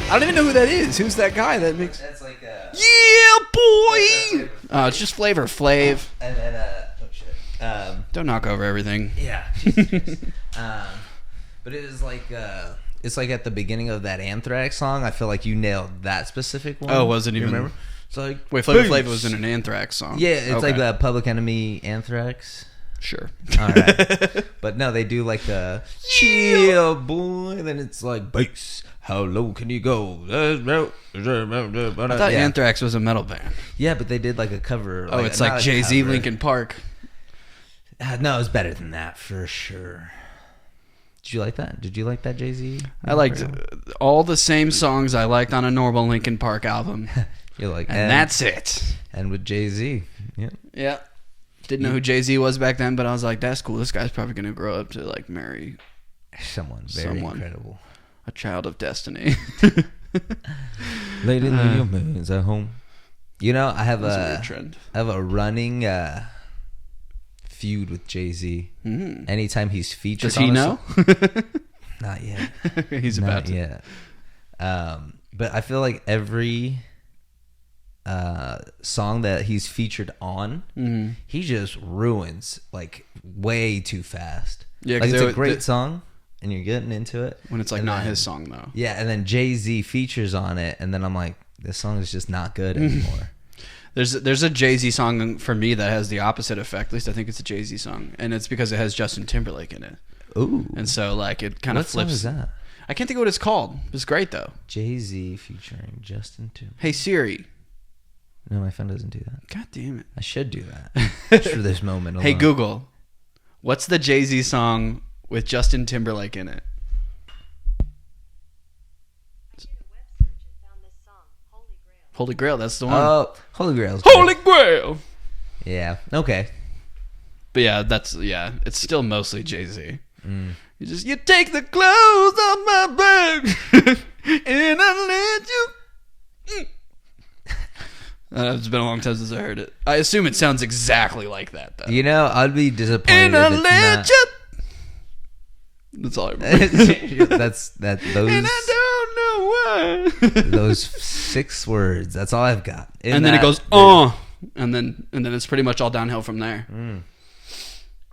I don't even know who that is. Who's that guy that makes... That's like Yeah, boy! Oh, it's just Flavor Flav. And then, oh shit. Don't knock over everything. Yeah. Jesus Christ. But it was like, it's like at the beginning of that Anthrax song. I feel like you nailed that specific one. Oh, wasn't You even... remember? It's like... Wait, Flavor Flav was in an Anthrax song. Yeah, it's like the Public Enemy Anthrax. Sure. All right. But no, they do like the chill boy. And then it's like bass. How low can you go? I thought Anthrax was a metal band. Yeah, but they did like a cover. Oh, it's like Jay-Z, Linkin Park. No, it was better than that for sure. Did you like that? Did you like that Jay-Z? I liked all the same songs I liked on a normal Linkin Park album. You're like, and that's it. And with Jay-Z. Yeah. Yeah. Didn't know who Jay-Z was back then, but I was like, that's cool. This guy's probably going to grow up to like marry someone very incredible. A child of destiny. Lady, leave your man's at home. You know, I have a running feud with Jay-Z. Mm. Anytime he's featured, does he know? Not yet. He's about to. Yet. But I feel like every song that he's featured on, he just ruins like way too fast. Yeah, like it's a great song. And you're getting into it. When it's like not his song, though. Yeah, and then Jay-Z features on it, and then I'm like, this song is just not good anymore. There's a Jay-Z song for me that has the opposite effect. At least I think it's a Jay-Z song. And it's because it has Justin Timberlake in it. Ooh. And so, like, it kind of flips. What song is that? I can't think of what it's called. It's great, though. Jay-Z featuring Justin Timberlake. Hey, Siri. No, my phone doesn't do that. God damn it. I should do that. Just for this moment alone. Hey, Google. What's the Jay-Z song with Justin Timberlake in it? Holy Grail, that's the one. Oh, Holy Grail. Holy Grail. Yeah. Okay. But yeah, it's still mostly Jay-Z. You take the clothes off my back and I let you. It's been a long time since I heard it. I assume it sounds exactly like that, though. You know, I'd be disappointed and if I it's let not. you. That's all I remember. Those. And I don't know why. Those 6 words. That's all I've got. And then it goes, and then it's pretty much all downhill from there.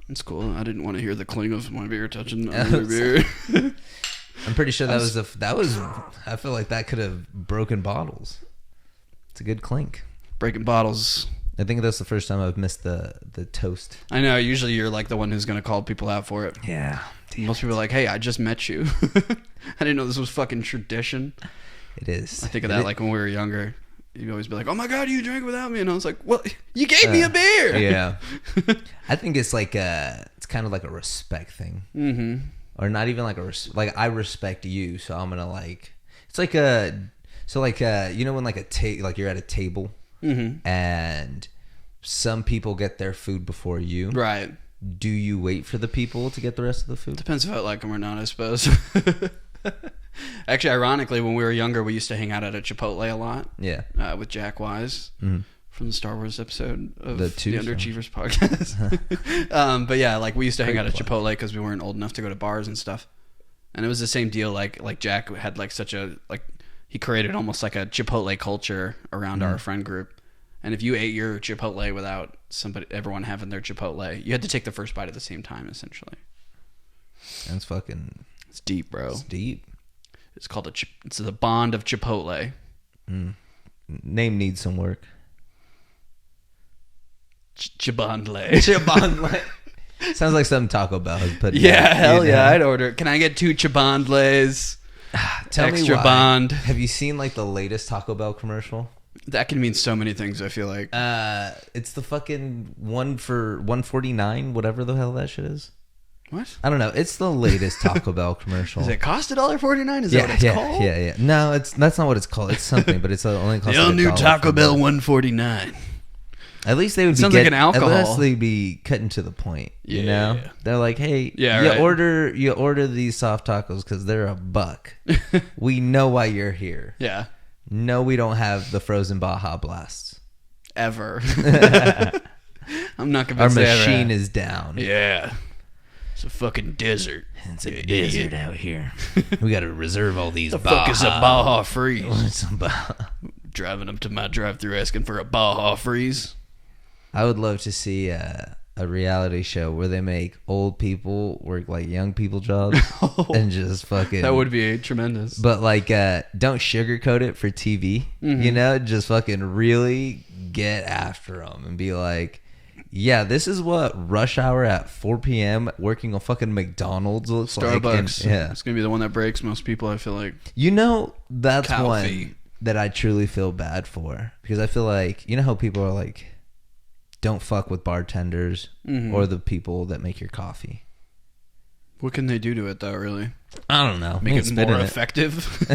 It's cool. I didn't want to hear the cling of my beer touching another beer. I'm pretty sure that was. I feel like that could have broken bottles. It's a good clink. Breaking bottles. I think that's the first time I've missed the toast. I know. Usually you're like the one who's going to call people out for it. Yeah. Most people are like, hey, I just met you. I didn't know this was fucking tradition. It is. I think of that like when we were younger. You'd always be like, oh my God, you drank without me. And I was like, well, you gave me a beer. Yeah. I think it's like it's kind of like a respect thing. Mm-hmm. Or not even like like I respect you. So I'm going to like, it's like you know, when like like you're at a table and some people get their food before you. Right. Do you wait for the people to get the rest of the food? Depends if I like them or not, I suppose. Actually, ironically, when we were younger, we used to hang out at a Chipotle a lot. Yeah. With Jack Wise from the Star Wars episode of the Underachievers Podcast. But yeah, like we used to hang out at Chipotle because we weren't old enough to go to bars and stuff. And it was the same deal. Like Jack had like such a he created almost like a Chipotle culture around our friend group. And if you ate your Chipotle without everyone having their Chipotle, you had to take the first bite at the same time, essentially. That's fucking... It's deep, bro. It's deep. It's called it's the bond of Chipotle. Name needs some work. Chibondle. Chibondle. Sounds like something Taco Bell has put. Yeah, hell yeah, I'd order it. Can I get 2 Chibondles? Tell extra me why. bond. Have you seen like the latest Taco Bell commercial? That can mean so many things, I feel like. It's the fucking one for $1.49, whatever the hell that shit is. What? I don't know. It's the latest Taco Bell commercial. Does it cost $1.49? Is that what it's called? Yeah. No, that's not what it's called. It's something, but it's only cost. The all new Taco Bell $1.49. At least they would sounds like an alcohol. At least they'd be cutting to the point. You know, they're like, hey, you order these soft tacos because they're $1. We know why you're here. Yeah. No, we don't have the frozen Baja Blasts. Ever. I'm not convinced. Our machine is down. Yeah. It's a fucking desert. It's a desert out here. We got to reserve all these. The fuck is a Baja Freeze? What's a Baja? Driving up to my drive-thru asking for a Baja Freeze. I would love to see a reality show where they make old people work like young people jobs and just fucking. That would be tremendous. But like, don't sugarcoat it for TV. Mm-hmm. You know, just fucking really get after them and be like, yeah, this is what rush hour at 4 p.m. working on fucking McDonald's looks Starbucks. like. Starbucks. Yeah, it's gonna be the one that breaks most people. I feel like. You know, that's one that I truly feel bad for, because I feel like, you know how people are like, don't fuck with bartenders or the people that make your coffee. What can they do to it though, really? I don't know. Make it more effective?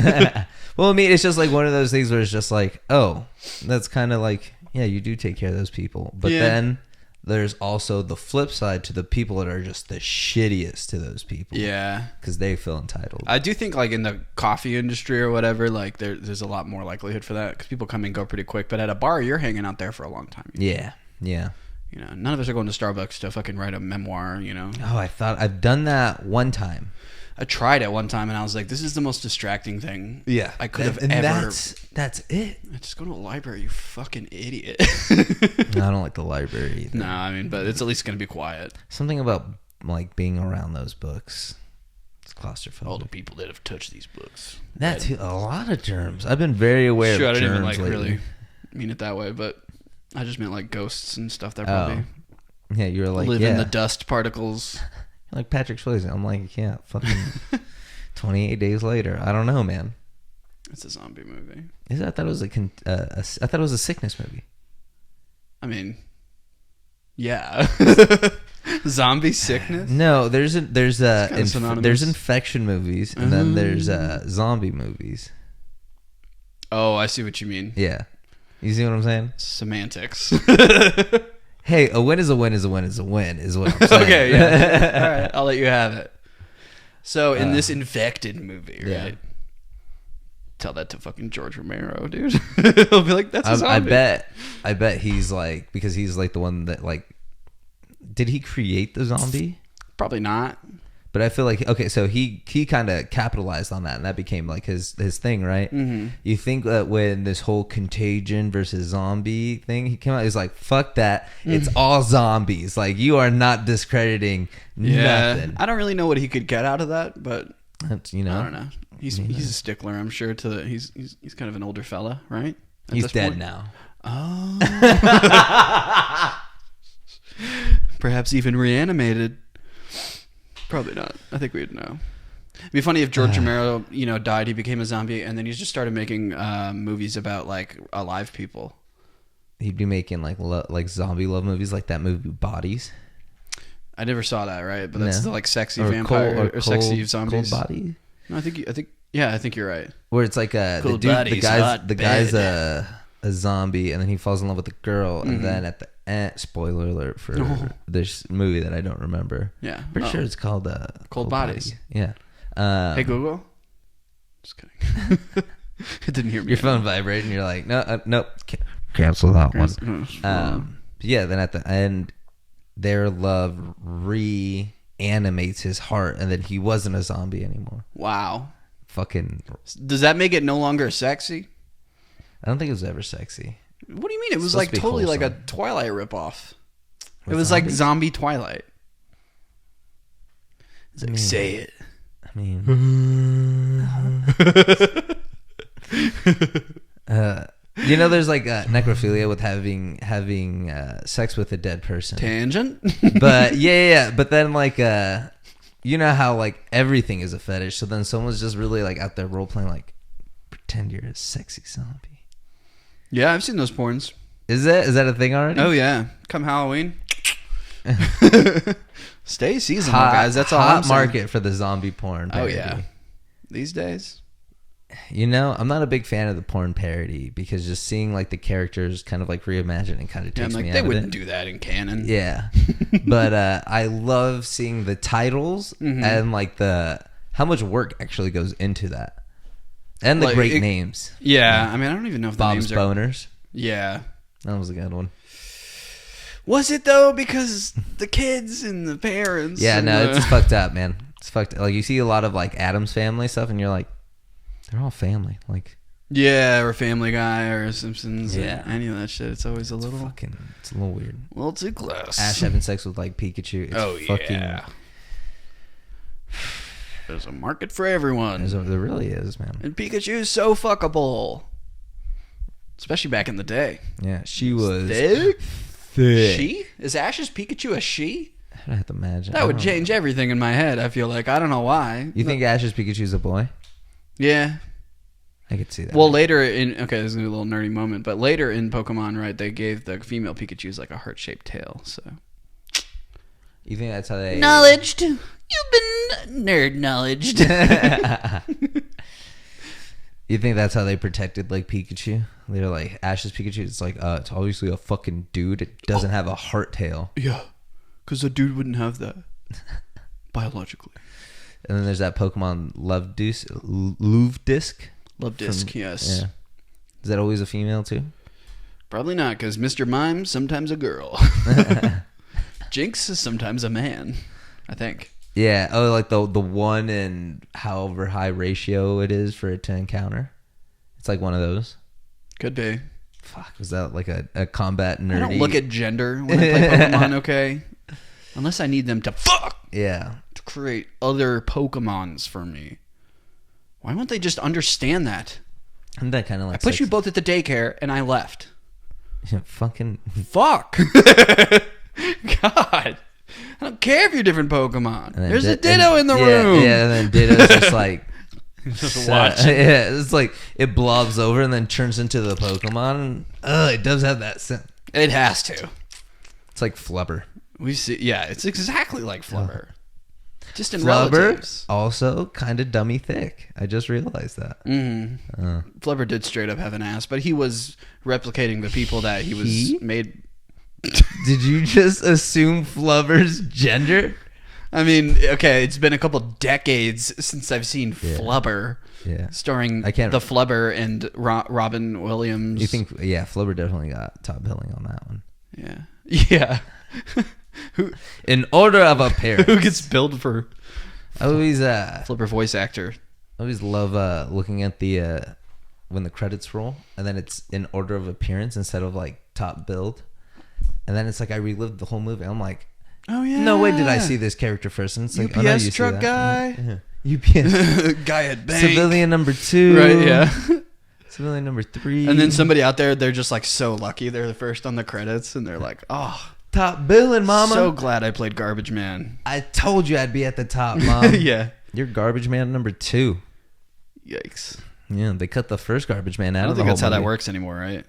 Well, I mean, it's just like one of those things where it's just like, oh, that's kind of like, yeah, you do take care of those people. But then there's also the flip side to the people that are just the shittiest to those people. Yeah. Because they feel entitled. I do think like in the coffee industry or whatever, like there's a lot more likelihood for that because people come and go pretty quick. But at a bar, you're hanging out there for a long time. Yeah. Yeah. You know, none of us are going to Starbucks to fucking write a memoir, you know? Oh, I've done that one time. I tried it one time and I was like, this is the most distracting thing I could have ever. That's it. Just go to a library, you fucking idiot. No, I don't like the library either. No, I mean, but it's at least going to be quiet. Something about like being around those books. It's claustrophobic. All the people that have touched these books. That's a lot of germs. I've been very aware of germs. I didn't even like lately. really mean it that way, but I just meant like ghosts and stuff that probably yeah, you were like live in the dust particles. Like Patrick Swayze. I'm like, yeah, fucking 28 days later. I don't know, man. It's a zombie movie. I thought it was I thought it was a sickness movie. I mean, yeah. Zombie sickness? No, there's infection movies and then there's zombie movies. Oh, I see what you mean. Yeah. You see what I'm saying? Semantics. Hey, a win is a win is a win is a win is what I'm saying. Okay, yeah. All right, I'll let you have it. So, in this infected movie, right? Yeah. Tell that to fucking George Romero, dude. He'll be like, that's a zombie. I bet he's like, because he's like the one that like, did he create the zombie? Probably not. But I feel like, okay, so he kind of capitalized on that, and that became like his thing, right? Mm-hmm. You think that when this whole contagion versus zombie thing, he came out, he's like, fuck that. It's all zombies. Like, you are not discrediting nothing. I don't really know what he could get out of that, but that's, you know. I don't know. He's a stickler, I'm sure. He's kind of an older fella, right? He's dead now. Oh. Perhaps even reanimated. Probably not. I think we'd know. It'd be funny if George Romero, died, he became a zombie, and then he just started making movies about like alive people. He'd be making like zombie love movies, like that movie Bodies. I never saw that, right? But that's the like sexy vampire or sexy zombies. Cold Body. No, I think you're right. Where it's like the guy's a zombie, and then he falls in love with a girl, and then at the end, spoiler alert for this movie that I don't remember. Yeah, pretty sure it's called Cold Bodies. Yeah. Hey Google. Just kidding. It didn't hear me. Your phone vibrated, and you're like, nope, cancel that one. Yeah. Then at the end, their love reanimates his heart, and then he wasn't a zombie anymore. Wow. Fucking. Does that make it no longer sexy? I don't think it was ever sexy. What do you mean? It was like totally like a Twilight ripoff. It was like zombie Twilight. It's like, say it. I mean, there's like necrophilia with having sex with a dead person. Tangent. But yeah. But then like you know how like everything is a fetish. So then someone's just really like out there role playing, like, pretend you're a sexy zombie. Yeah, I've seen those porns. Is that a thing already? Oh yeah, come Halloween. Stay seasonal, guys. That's all I'm saying. Hot market for the zombie porn parody. Oh yeah, these days. I'm not a big fan of the porn parody because just seeing like the characters kind of like reimagined and kind of takes me out of it. They wouldn't do that in canon. Yeah, but I love seeing the titles and like how much work actually goes into that. And the great names. Yeah, I mean, I don't even know if the names are... Bob's Boners. Yeah. That was a good one. Was it though? Because the kids and the parents. Yeah, no, it's fucked up, man. It's fucked. Like you see a lot of like Addams Family stuff, and you're like, they're all family. Like, yeah, or Family Guy or Simpsons. Yeah, or any of that shit. It's always it's a little weird. A little too close. Ash having sex with like Pikachu. It's yeah. There's a market for everyone. There really is, man. And Pikachu is so fuckable. Especially back in the day. Yeah, she was thick. She? Is Ash's Pikachu a she? I'd have to imagine. That would change everything in my head, I feel like. I don't know why. You think Ash's Pikachu's a boy? Yeah. I could see that. Well, later in... Okay, this is a little nerdy moment, but later in Pokemon, right, they gave the female Pikachus like a heart-shaped tail, so... You think that's how they... Knowledged. You've been nerd-knowledged. You think that's how they protected like Pikachu? They're like, Ash's Pikachu, it's like, it's obviously a fucking dude. It doesn't have a heart tail. Yeah, because a dude wouldn't have that. Biologically. And then there's that Pokemon Luvdisc. Luvdisc, yes. Yeah. Is that always a female too? Probably not, because Mr. Mime's sometimes a girl. Jinx is sometimes a man, I think. Yeah. Oh, like the one and however high ratio it is for it to encounter. It's like one of those. Could be. Fuck, was that like a combat nerdy? I don't look at gender when I play Pokemon, okay? Unless I need them to fuck. Yeah. To create other Pokemons for me. Why won't they just understand that? Isn't that kind of like... I put you both at the daycare and I left. Fucking... Fuck. God. I don't care if you're different Pokemon. There's a Ditto in the room. Yeah, and then Ditto's just like... just watching. Yeah, it's like it blobs over and then turns into the Pokemon. It does have that scent. It has to. It's like Flubber. We see. Yeah, it's exactly like Flubber. Just in Flubber, relatives. Also kind of dummy thick. I just realized that. Mm-hmm. Flubber did straight up have an ass, but he was replicating the people that he was made... Did you just assume Flubber's gender? I mean, okay, it's been a couple decades since I've seen Flubber. Yeah. Starring the Flubber and Robin Williams. You think, Flubber definitely got top billing on that one. Yeah. Yeah. In order of appearance. Who gets billed for always Flubber voice actor? I always love looking at the when the credits roll and then it's in order of appearance instead of like top billed. And then it's like I relived the whole movie. I'm like, oh yeah, no way did I see this character first. And it's like, UPS truck guy, UPS guy at bank, civilian number 2, right? Yeah, civilian number 3, and then somebody out there, they're just like so lucky they're the first on the credits, and they're like, oh, top billing, mama. So glad I played Garbage Man. I told you I'd be at the top, mom. Yeah, you're Garbage Man number 2. Yikes. Yeah, they cut the first Garbage Man out. I don't think that's how that works anymore, right?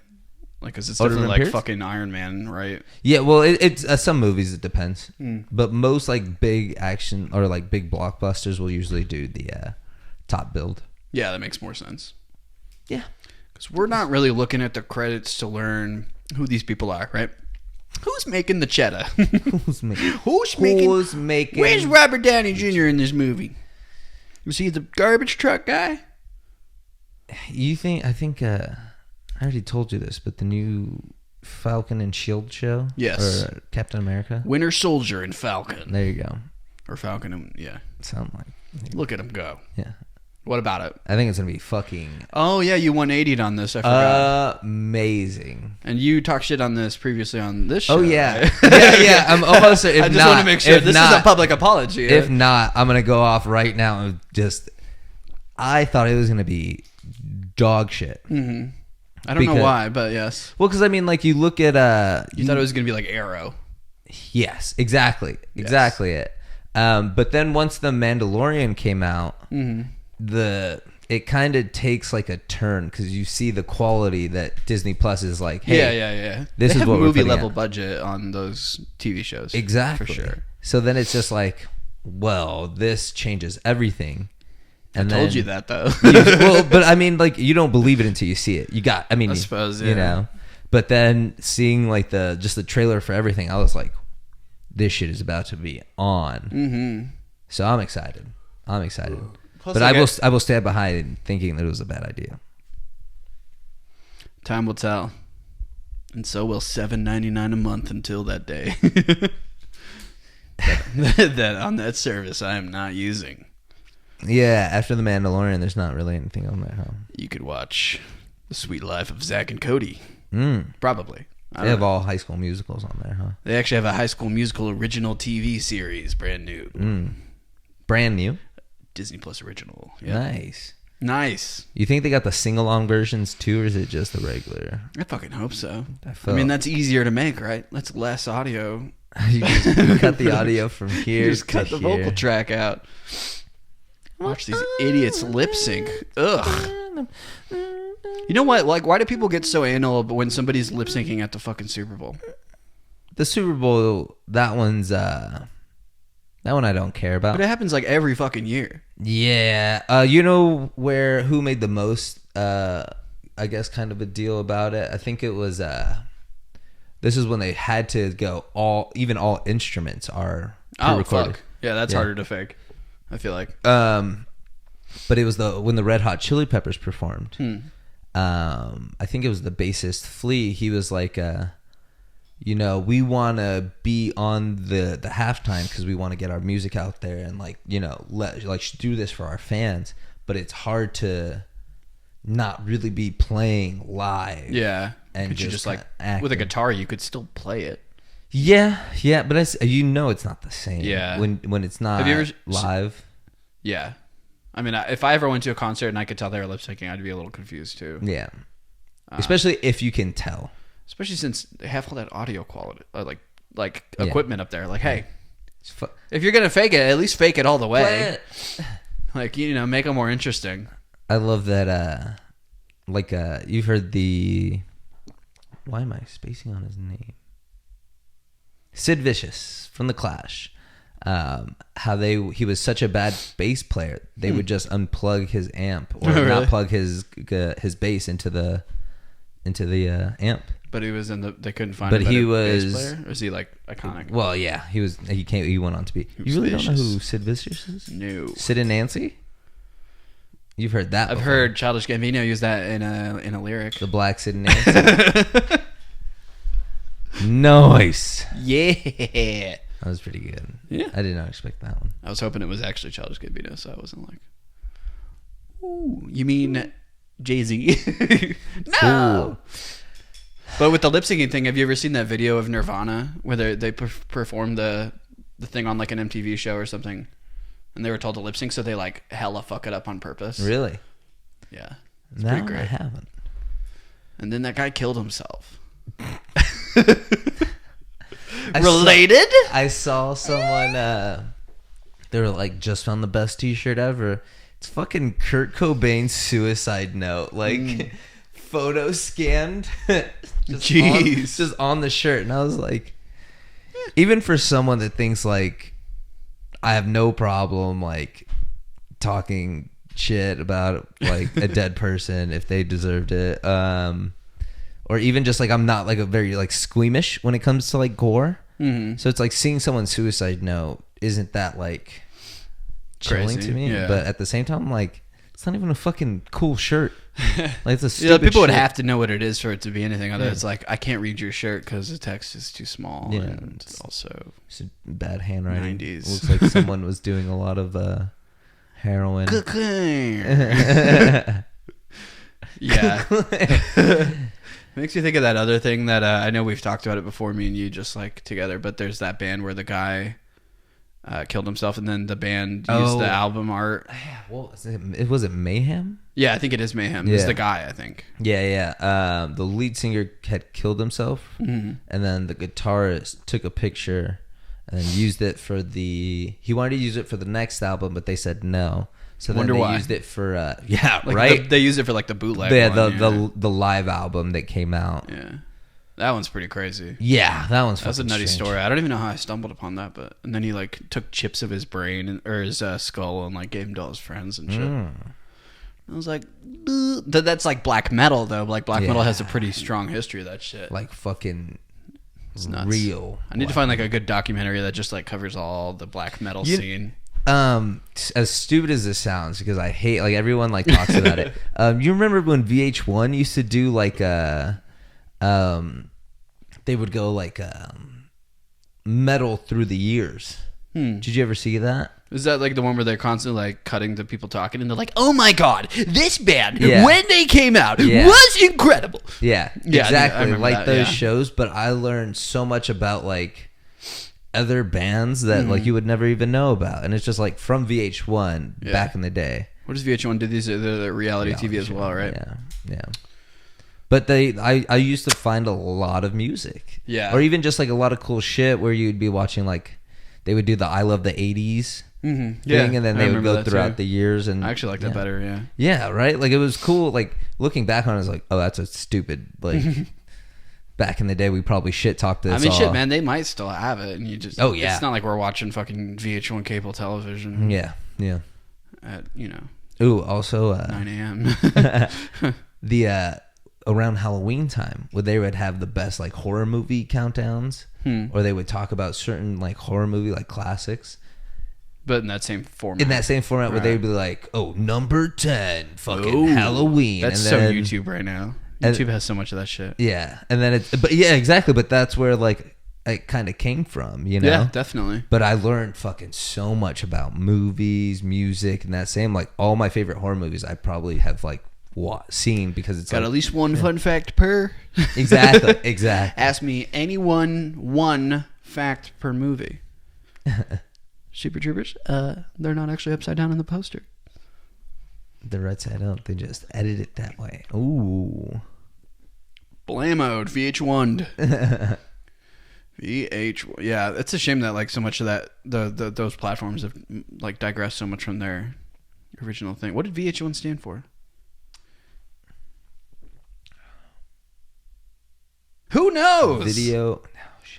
Like, cause it's definitely like fucking Iron Man, right? Yeah, well, it's some movies it depends, but most like big action or like big blockbusters will usually do the top build. Yeah, that makes more sense. Yeah, because we're not really looking at the credits to learn who these people are, right? Who's making the cheddar? Who's making? Where's Robert Downey Jr. in this movie? Was he the garbage truck guy? You think? I think. I already told you this, but the new Falcon and Shield show? Yes. Or Captain America? Winter Soldier and Falcon. There you go. Or Falcon and, yeah. Sound like. Look at him go. Yeah. What about it? I think it's going to be fucking... Oh, yeah, you 180'd on this. I forgot. Amazing. And you talked shit on this previously on this show. Oh, yeah. Right? yeah. I'm almost... If I just want to make sure this is a public apology. If not, I'm going to go off right now and just... I thought it was going to be dog shit. Mm-hmm. I don't know why, but yes. Well, because I mean, like you look at you thought it was gonna be like Arrow. Yes, exactly it. But then once the Mandalorian came out, it kind of takes like a turn because you see the quality that Disney Plus is like. Hey, yeah. This they is have what movie level budget on those TV shows. Exactly, for sure. So then it's just like, well, this changes everything. And I told you that though. Well, but I mean, like you don't believe it until you see it. I suppose, you know. But then seeing like the trailer for everything, I was like, this shit is about to be on. Mm-hmm. So I'm excited. Plus, but I will stand behind thinking that it was a bad idea. Time will tell. And so will $7.99 a month until that day. that on that service I am not using. Yeah, after The Mandalorian, there's not really anything on there, huh? You could watch The Sweet Life of Zach and Cody. Probably. They have all High School Musicals on there, huh? They actually have a High School Musical original TV series, brand new. Brand new? Disney Plus original. Yeah. Nice. You think they got the sing-along versions too, or is it just the regular? I fucking hope so. I mean, that's easier to make, right? That's less audio. You just cut the audio from here. Just cut the vocal track out. Watch these idiots lip sync. Ugh. You know what? Like, why do people get so anal when somebody's lip syncing at the fucking Super Bowl? The Super Bowl, that one I don't care about. But it happens like every fucking year. Yeah. You know who made the most, I guess, kind of a deal about it? I think it was, this is when they had to go all instruments are pre-recorded. Oh, fuck. Yeah, that's harder to fake, I feel like. But it was when the Red Hot Chili Peppers performed. I think it was the bassist Flea. He was like, we want to be on the halftime because we want to get our music out there and do this for our fans. But it's hard to not really be playing live. Yeah, and just like with a guitar, you could still play it. Yeah, but it's not the same. Yeah, when it's not live. Yeah. I mean, if I ever went to a concert and I could tell they were lip syncing, I'd be a little confused too. Yeah, especially if you can tell. Especially since they have all that audio quality, like equipment up there. Like, hey, if you're gonna fake it, at least fake it all the way. Like, make it more interesting. I love that. You've heard the. Why am I spacing on his name? Sid Vicious from The Clash. How he was such a bad bass player, they would just unplug his amp or not plug his bass into the amp. But he was they couldn't find. But a he was. Bass player? Or is he like iconic? Well, yeah, he was. He went on to be. You really don't know who Sid Vicious is? No. Sid and Nancy. You've heard that. I've heard Childish Gambino use that in a lyric. The Black Sid and Nancy. Nice. Yeah. That was pretty good. Yeah. I did not expect that one. I was hoping it was actually Childish Gambino, so I wasn't like, ooh, you mean Jay-Z? No! Ooh. But with the lip syncing thing, have you ever seen that video of Nirvana where they performed the thing on like an MTV show or something, and they were told to lip sync, so they like hella fuck it up on purpose? Really? Yeah. It's pretty great. I haven't. And then that guy killed himself. Related? I saw someone, they were like, just found the best t-shirt ever. It's fucking Kurt Cobain's suicide note. Like, photo scanned. just on the shirt. And I was like, even for someone that thinks like, I have no problem like talking shit about like a dead person if they deserved it. Or even just like I'm not like a very like squeamish when it comes to like gore. Mm-hmm. So it's like seeing someone's suicide note isn't that like chilling to me. Yeah. But at the same time, like it's not even a fucking cool shirt. Like it's a stupid people would shirt. have to know what it is for it to be anything other. It's like I can't read your shirt because the text is too small. Yeah, and also it's bad handwriting. 90s. Looks like someone was doing a lot of heroin. Yeah. Makes me think of that other thing that I know we've talked about it before, me and you, just like together. But there's that band where the guy killed himself, and then the band used the album art. Yeah, well, was it Mayhem? Yeah, I think it is Mayhem. Yeah. It's the guy, I think. Yeah. The lead singer had killed himself, and then the guitarist took a picture and then used it for he wanted to use it for the next album, but they said no. So then they used it for right. They used it for like the bootleg. Yeah, the live album that came out. Yeah, that one's pretty crazy. Yeah, that's a nutty story. I don't even know how I stumbled upon that, and then he like took chips of his brain or his skull and like gave them to all his friends and shit. I was like, that's like black metal though. Like black metal has a pretty strong history of that shit. Like fucking. It's nuts. Real. I need to find like a good documentary that just like covers all the black metal scene. As stupid as this sounds, because I hate like everyone like talks about it. You remember when VH1 used to do like they would go like metal through the years. Did you ever see that? Is that like the one where they're constantly like cutting to people talking and they're like, oh my God, this band, when they came out, was incredible. Yeah, exactly. I like those shows, but I learned so much about like other bands that like you would never even know about. And it's just like from VH1 back in the day. What does VH1 do? These are the reality TV as well, right? Yeah. But I used to find a lot of music. Yeah. Or even just like a lot of cool shit where you'd be watching like, they would do the I Love the 80s thing, and then they would go throughout the years. And I actually like that better, yeah. Yeah, right? Like, it was cool. Like, looking back on it, it's like, oh, that's a stupid, like, back in the day, we probably shit-talked this. I mean, shit, man, they might still have it, and you just... Oh, yeah. It's not like we're watching fucking VH1 cable television. Yeah. At, Ooh, also... 9 a.m. Around Halloween time, where they would have the best like horror movie countdowns, or they would talk about certain like horror movie like classics, but in that same format. Where they would be like, "Oh, number 10, fucking Halloween." That's so YouTube right now. YouTube has so much of that shit. Yeah, and then exactly. But that's where like it kind of came from, Yeah, definitely. But I learned fucking so much about movies, music, and that same like all my favorite horror movies. I probably have like seen because it's got like, at least one fun fact per. Exactly. Ask me one fact per movie. Super Troopers, they're not actually upside down in the poster. They're right side up. They just edit it that way. Ooh. Blamoed, VH1. VH1. Yeah, it's a shame that like so much of that those platforms have like digressed so much from their original thing. What did VH1 stand for? Who knows? Video.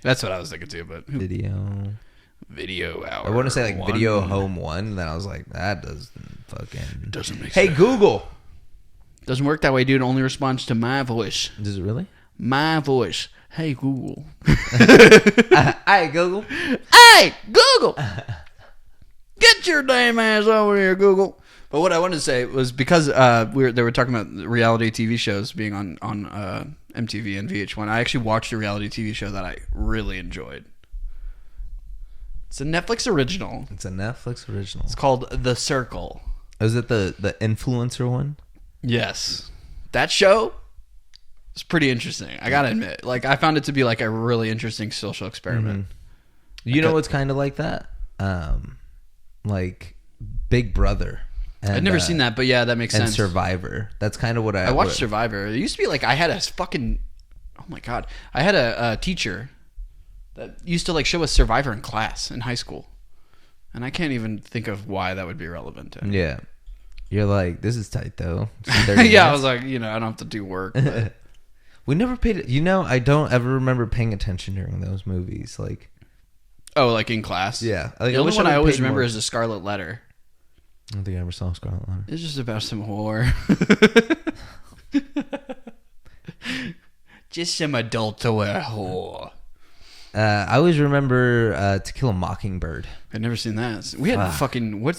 That's what I was thinking too, but Video hour. I want to say like Video Home 1, then I was like, that doesn't make sense. Hey, Google. Doesn't work that way, dude. It only responds to my voice. Does it really? My voice. Hey, Google. Hey, Google. Hey, Google. Get your damn ass over here, Google. But what I wanted to say was because they were talking about reality TV shows being on MTV and VH1. I actually watched a reality TV show that I really enjoyed. It's a Netflix original. It's called The Circle. Is it the influencer one? Yes. That show is pretty interesting. I gotta admit. Like, I found it to be like a really interesting social experiment. You know what's kind of like that? Like Big Brother. I've never seen that, but yeah, that makes sense. And Survivor. That's kind of what I watched Survivor. It used to be like I had a fucking... Oh my God. I had a teacher that used to like show us Survivor in class in high school. And I can't even think of why that would be relevant to him. Yeah. You're like, this is tight though. Yeah, I was like, I don't have to do work. But... We never paid... I don't ever remember paying attention during those movies. Like... Oh, like in class? Yeah. Like, the only one I always remember is The Scarlet Letter. I don't think I ever saw Scarlet Letter. It's just about some whore. Just some adult to wear whore. I always remember To Kill a Mockingbird. I'd never seen that. We had fucking... we went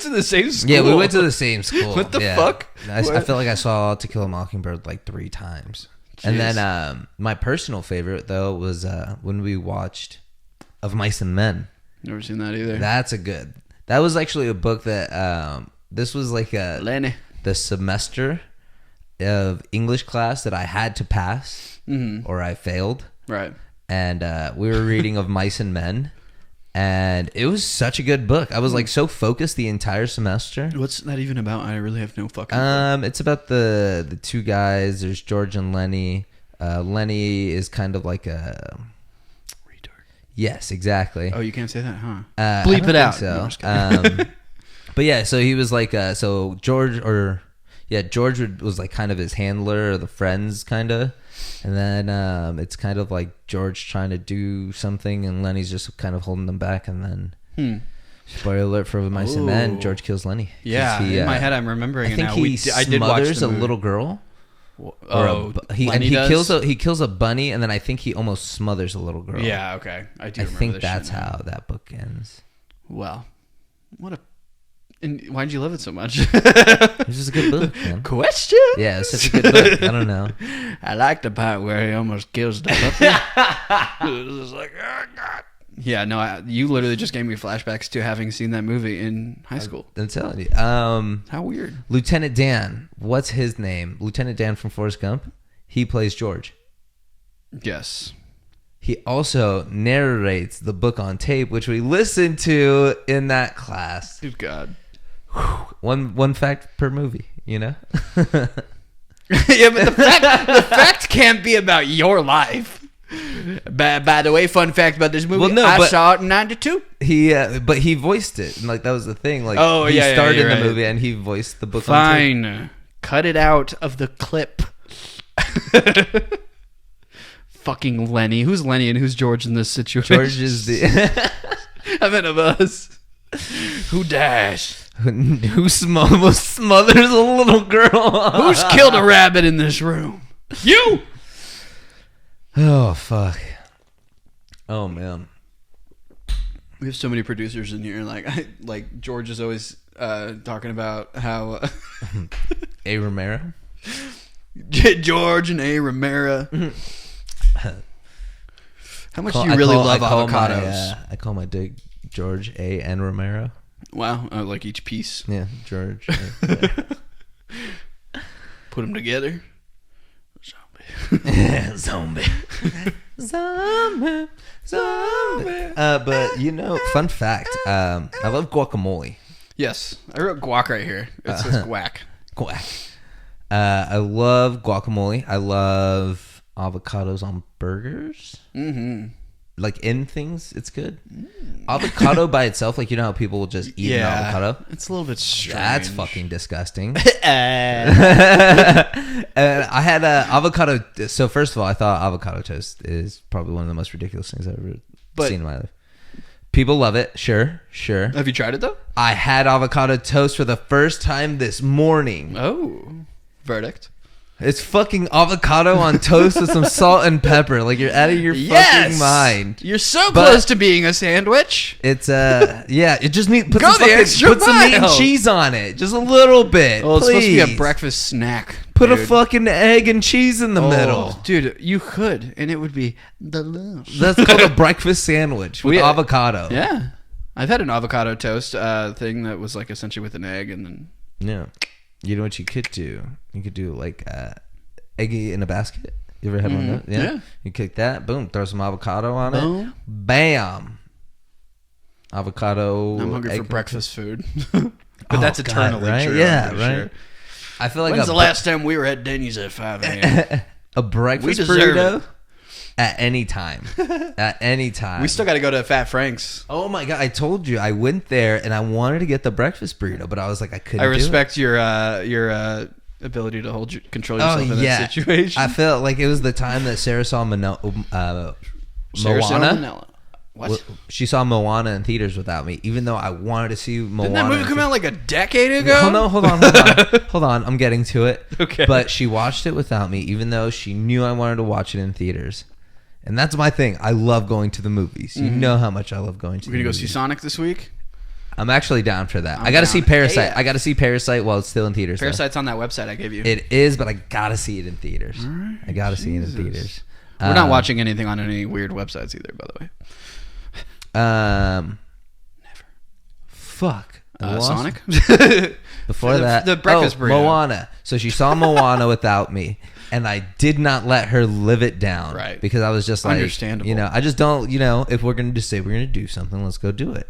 to the same school. Yeah, we went to the same school. What the fuck? I feel like I saw To Kill a Mockingbird like 3 times. Jeez. And then my personal favorite, though, was when we watched Of Mice and Men. Never seen that either. That's a good... That was actually a book that... this was like the semester of English class that I had to pass or I failed. Right. And we were reading Of Mice and Men. And it was such a good book. I was like so focused the entire semester. What's that even about? I really have no fucking clue. It's about the 2 guys. There's George and Lenny. Lenny is kind of like a... Yes, exactly. Oh, you can't say that, huh? Bleep it out. So. No, but yeah, so he was like, so George was like kind of his handler or the friends kind of. And then it's kind of like George trying to do something and Lenny's just kind of holding them back. And then, spoiler alert for Mice and Men, George kills Lenny. Yeah, in my head I'm remembering it now. I think he smothers a little girl. He kills a bunny, and then I think he almost smothers a little girl. Yeah, okay. I think that's how that book ends. Well, what a And why'd you love it so much? It's just a good book, man. Question? Yeah, it's such a good book. I don't know. I like the part where he almost kills the puppy. It was like, oh, God. Yeah, no, you literally just gave me flashbacks to having seen that movie in high school. I'm telling you. How weird. Lieutenant Dan. What's his name? Lieutenant Dan from Forrest Gump. He plays George. Yes. He also narrates the book on tape, which we listened to in that class. Good God. One fact per movie, you know? Yeah, but the fact can't be about your life. By the way, fun fact about this movie, well, no, I saw it in 92. But he voiced it, and like that was the thing. Like, he started the movie and he voiced the book. Fine, on tape. Cut it out of the clip. Fucking Lenny. Who's Lenny and who's George in this situation? George is the. I meant of us. Who dies? Who smothers a little girl? Who's killed a rabbit in this room? You. Oh, fuck. Oh, man. We have so many producers in here. Like George is always talking about how... A. Romero? George and A. Romero. How much do you really love avocados? I call my dick George A. and Romero. Wow. Like each piece. Yeah, George. Put them together. Zombie. But you know, fun fact, I love guacamole. Yes, I wrote guac right here. It says guac. Guac. I love guacamole. I love avocados on burgers. Mm-hmm. Like in things, it's good. Avocado by itself, like you know how people will just eat an avocado? It's a little bit strange. That's fucking disgusting. I had avocado. So first of all, I thought avocado toast is probably one of the most ridiculous things I've ever seen in my life. People love it. Sure. Have you tried it though? I had avocado toast for the first time this morning. Oh, verdict. It's fucking avocado on toast with some salt and pepper. Like you're out of your fucking mind. You're so close to being a sandwich. It's it just needs put some meat and cheese on it, just a little bit. Oh, it's supposed to be a breakfast snack. Put a fucking egg and cheese in the middle, dude. You could, and it would be delicious. That's called a breakfast sandwich with avocado. Yeah, I've had an avocado toast thing that was like essentially with an egg, and then You know what you could do? You could do like eggy in a basket. You ever had one of those? Yeah. You cook that, boom, throw some avocado on it. Bam. Avocado. I'm hungry for breakfast food. But that's eternally true. Yeah, right. Sure. I feel like when's the last time we were at Denny's at 5 a.m.? A breakfast burrito? At any time. At any time. We still got to go to Fat Frank's. Oh my God. I told you. I went there and I wanted to get the breakfast burrito, but I was like, I couldn't. I respect your ability to control yourself in that situation. I felt like it was the time that Sarah saw Moana. What? She saw Moana in theaters without me, even though I wanted to see Moana. Didn't that movie come out like a decade ago? Oh, no, hold on. Hold on. I'm getting to it. Okay. But she watched it without me, even though she knew I wanted to watch it in theaters. And that's my thing. I love going to the movies. You know how much I love going to the movies. We're going to go see Sonic this week? I'm actually down for that. I got to see Parasite. I got to see Parasite while it's still in theaters. Parasite's on that website I gave you. It is, but I got to see it in theaters. Right, I got to see it in theaters. We're not watching anything on any weird websites either, by the way. Never. Fuck. Sonic? Before that. The breakfast burrito. Moana. So she saw Moana without me. And I did not let her live it down. Right. Because I was just like, understandable. You know, I just don't, you know, if we're going to just say we're going to do something, let's go do it.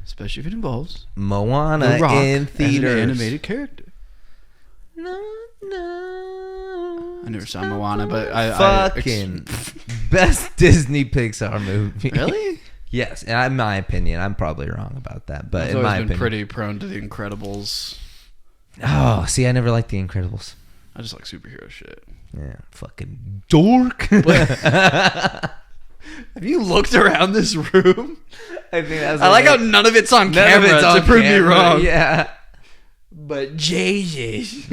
Especially if it involves Moana in theaters. As an animated character. No. I never saw Moana, but fucking best Disney Pixar movie. Really? Yes. And in my opinion, I'm probably wrong about that. But I've in my been opinion, pretty prone to The Incredibles. Oh, see, I never liked The Incredibles. I just like superhero shit. Yeah, fucking dork. Have you looked around this room? I like how none of it's on camera to prove me wrong. Yeah. But Jesus.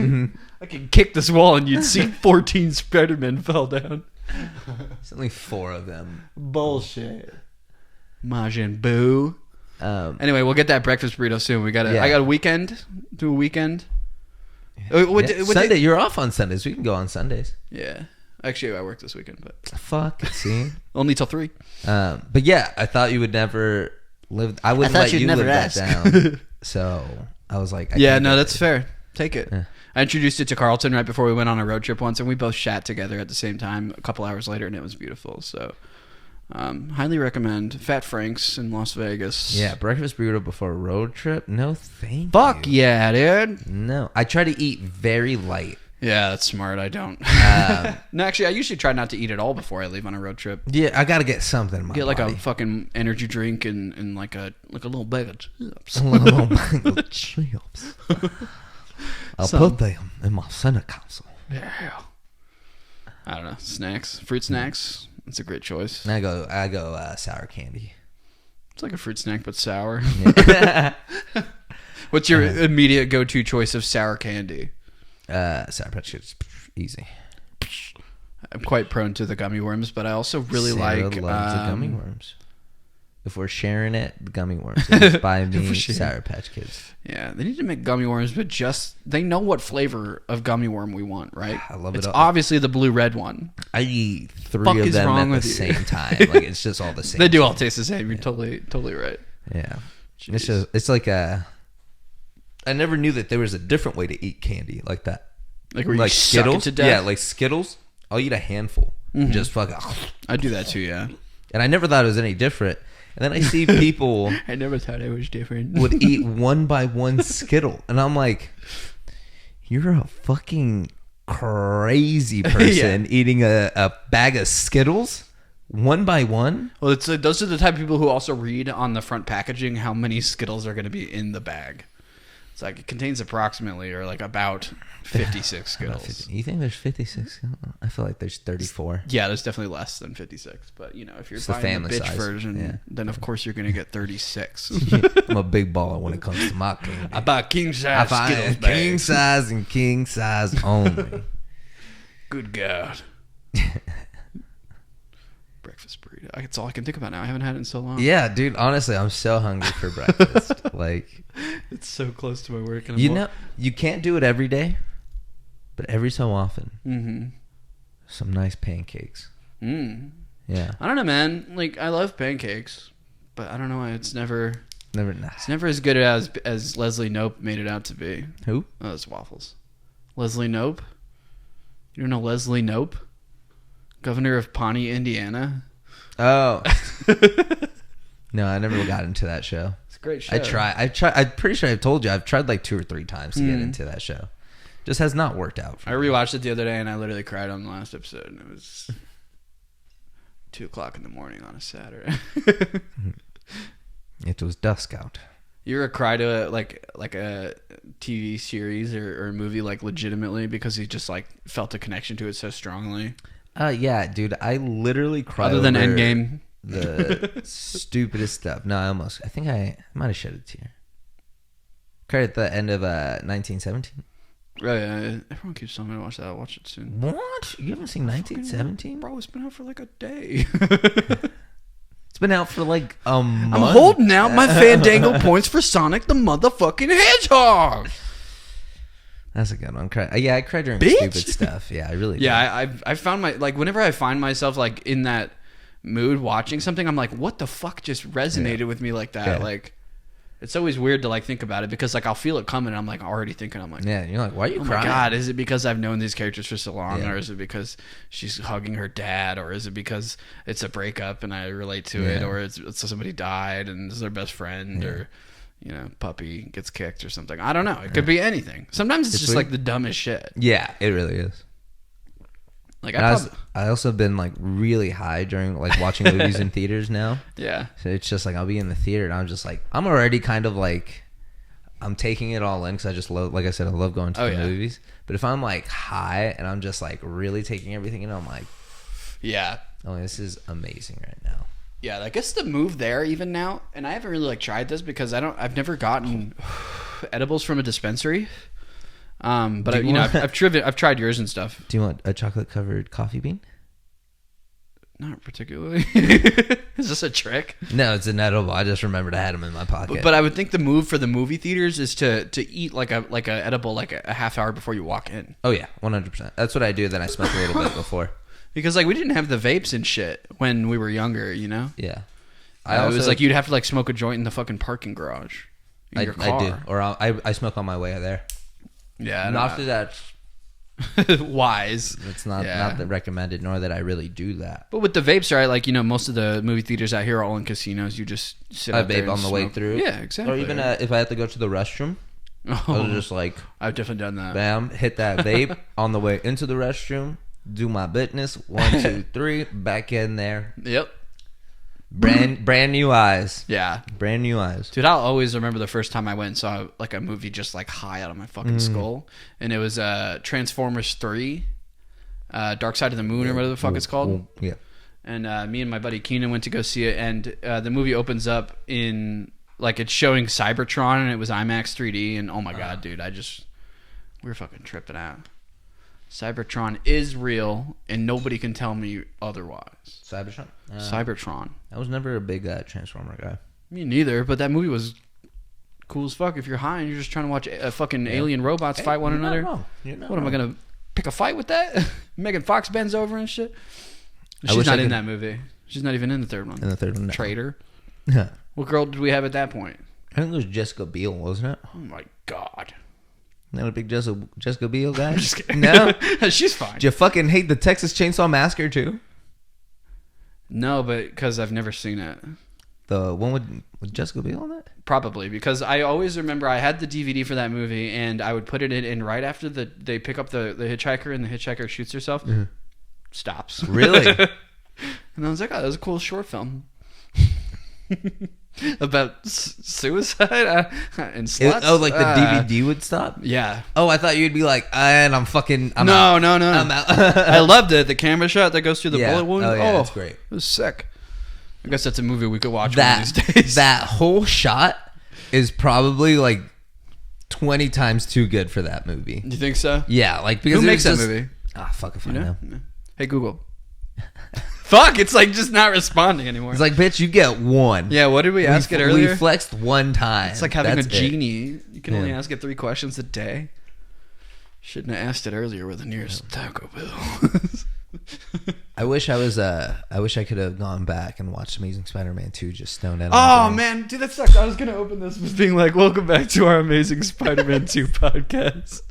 I could kick this wall and you'd see 14 Spider-Men fell down. There's only 4 of them. Bullshit. Majin Buu. Anyway, we'll get that breakfast burrito soon. I got a weekend. Do a weekend. Sunday, you're off on Sundays. We can go on Sundays. Yeah. Actually, I work this weekend, but fuck. See, only till 3. But yeah, I thought you would never live. I wouldn't let you live that down. So I was like, that's fair. Take it. Yeah. I introduced it to Carlton right before we went on a road trip once, and we both shat together at the same time a couple hours later, and it was beautiful. So, highly recommend Fat Frank's in Las Vegas. Yeah, breakfast burrito before a road trip? No, thank you. Fuck yeah, dude. No, I try to eat very light. Yeah, that's smart. I don't. No, actually, I usually try not to eat at all before I leave on a road trip. Yeah, I gotta get something in my like body. A fucking energy drink and like a little bag of chips. A little bag of chips. I'll put them in my center console. Yeah. I don't know. Snacks, fruit snacks. That's a great choice. I go sour candy. It's like a fruit snack but sour. Yeah. What's your immediate go-to choice of sour candy? Sour Patch Kids, easy. I'm quite prone to the gummy worms, but I also really Sarah like loves the gummy worms. If we're sharing it, the gummy worms. It's by me, Sour Patch Kids. Yeah, they need to make gummy worms, but they know what flavor of gummy worm we want, right? I love it. It's obviously the blue-red one. I eat 3 of them at the same time. Like, it's just all the same. They do all taste the same. You're totally right. Yeah. Jeez. It's like I never knew that there was a different way to eat candy like that. Like where you Skittles? Suck it to death? Yeah, like Skittles. I'll eat a handful. Mm-hmm. Just fucking. I do that too, yeah. And I never thought it was any different. And then I see people. I never thought it was different. Would eat one by one Skittle. And I'm like, you're a fucking crazy person eating a bag of Skittles? One by one? Well, those are the type of people who also read on the front packaging how many Skittles are going to be in the bag. It's like it contains approximately or like about 56 Skittles. You think there's 56 Skittles? I feel like there's 34. Yeah, there's definitely less than 56. But, if you're buying the bitch size version, then of course you're going to get 36. I'm a big baller when it comes to my candy. I buy king size Skittles bags. King size and king size only. Good God. Breakfast burrito. That's all I can think about now. I haven't had it in so long. Yeah, dude. Honestly, I'm so hungry for breakfast. Like, it's so close to my work. And you can't do it every day, but every so often, some nice pancakes. Yeah. I don't know, man. Like, I love pancakes, but I don't know why it's never as good as Leslie Knope made it out to be. Who? Oh, it's waffles. Leslie Knope. You don't know Leslie Knope? Governor of Pawnee, Indiana. Oh. No, I never got into that show. It's a great show. I tried. I'm pretty sure I've told you. I've tried like 2 or 3 times to get into that show. Just has not worked out for me. I rewatched it the other day and I literally cried on the last episode. And it was 2:00 in the morning on a Saturday. It was dusk out. You ever cry to like a TV series or a movie like legitimately because you just like felt a connection to it so strongly? Yeah, dude. I literally cried. Other than Endgame, the stupidest stuff. No, I think I might have shed a tear. Cried at the end of 1917. Right, everyone keeps telling me to watch that. I'll watch it soon. What? You haven't seen 1917? Bro, it's been out for like a day. It's been out for like a month. I'm holding out my Fandango points for Sonic the motherfucking Hedgehog. That's a good one. I cried during stupid stuff. Yeah, I really did. Yeah, I found whenever I find myself like in that mood watching something, I'm like, what the fuck just resonated with me like that? Yeah. Like, it's always weird to like think about it because like I'll feel it coming and I'm like already thinking, I'm like, yeah, you're like, why are you crying? Oh my God, is it because I've known these characters for so long, or is it because she's hugging her dad, or is it because it's a breakup and I relate to it, or it's somebody died and this is their best friend, or puppy gets kicked or something. I don't know. It could be anything. Sometimes it's just weird. Like the dumbest shit. Yeah, it really is. Like I also have been like really high during like watching movies in theaters now. Yeah. So it's just like I'll be in the theater and I'm just like I'm already kind of like I'm taking it all in because I just love, like I said, I love going to the movies. But if I'm like high and I'm just like really taking everything in, I'm like, oh, this is amazing right now. Yeah, I guess the move there even now, and I haven't really like tried this because I've never gotten edibles from a dispensary. But I've tried yours and stuff. Do you want a chocolate covered coffee bean? Not particularly. Is this a trick? No, it's inedible. I just remembered I had them in my pocket. But I would think the move for the movie theaters is to eat like a edible like a half hour before you walk in. Oh yeah, 100%. That's what I do. Then I smoke a little bit before. Because like we didn't have the vapes and shit when we were younger, you know. Yeah. It was like you'd have to like smoke a joint in the fucking parking garage. In your car. I do, or I smoke on my way there. Yeah, not that wise. It's not that recommended, nor that I really do that. But with the vapes, right? Like most of the movie theaters out here are all in casinos. You just sit out there vape on the way through. Yeah, exactly. Or even if I have to go to the restroom, I'll just like I've definitely done that. Bam, hit that vape on the way into the restroom. Do my business. 1, 2, 3. Back in there. Yep. Brand new eyes. Yeah. Brand new eyes. Dude, I'll always remember the first time I went and saw like a movie just like high out of my fucking skull. And it was Transformers 3, Dark Side of the Moon or whatever the fuck it's called. Yeah. And me and my buddy Keenan went to go see it. And the movie opens up in like it's showing Cybertron and it was IMAX 3D. And oh my God, dude, we were fucking tripping out. Cybertron is real, and nobody can tell me otherwise. Cybertron? Cybertron. I was never a big Transformer guy. Me neither, but that movie was cool as fuck. If you're high and you're just trying to watch fucking alien robots fight one another. You're not wrong. Am I going to pick a fight with that? Megan Fox bends over and shit? She's not in that movie. She's not even in the third one. In the third one, no. Traitor. Yeah. What girl did we have at that point? I think it was Jessica Biel, wasn't it? Oh my God. Not a big Jessica Biel guy? I'm just kidding. No? She's fine. Do you fucking hate the Texas Chainsaw Massacre too? No, but because I've never seen it. The one with Jessica Biel on it? Probably, because I always remember I had the DVD for that movie, and I would put it in right after they pick up the hitchhiker, and the hitchhiker shoots herself. Mm-hmm. Stops. Really? And I was like, oh, that was a cool short film. About suicide and sluts. Like the DVD would stop? Yeah. Oh, I thought you'd be like, and I'm out. No. I'm out. I loved it. The camera shot that goes through the bullet wound. Oh, yeah, that's great. It was sick. I guess that's a movie we could watch one of these days. That whole shot is probably like 20 times too good for that movie. You think so? Yeah, like because who makes that movie? Fuck if I know. Hey Google. Fuck, it's like just not responding anymore. It's like, bitch, you get one. Yeah, what did we ask it earlier? We flexed one time. It's like having a genie. You can only ask it 3 questions a day. Shouldn't have asked it earlier where the nearest Taco Bell was. I wish I could have gone back and watched Amazing Spider-Man 2 just stoned out. Oh man, dude, that sucks. I was gonna open this with being like, welcome back to our Amazing Spider-Man 2 podcast,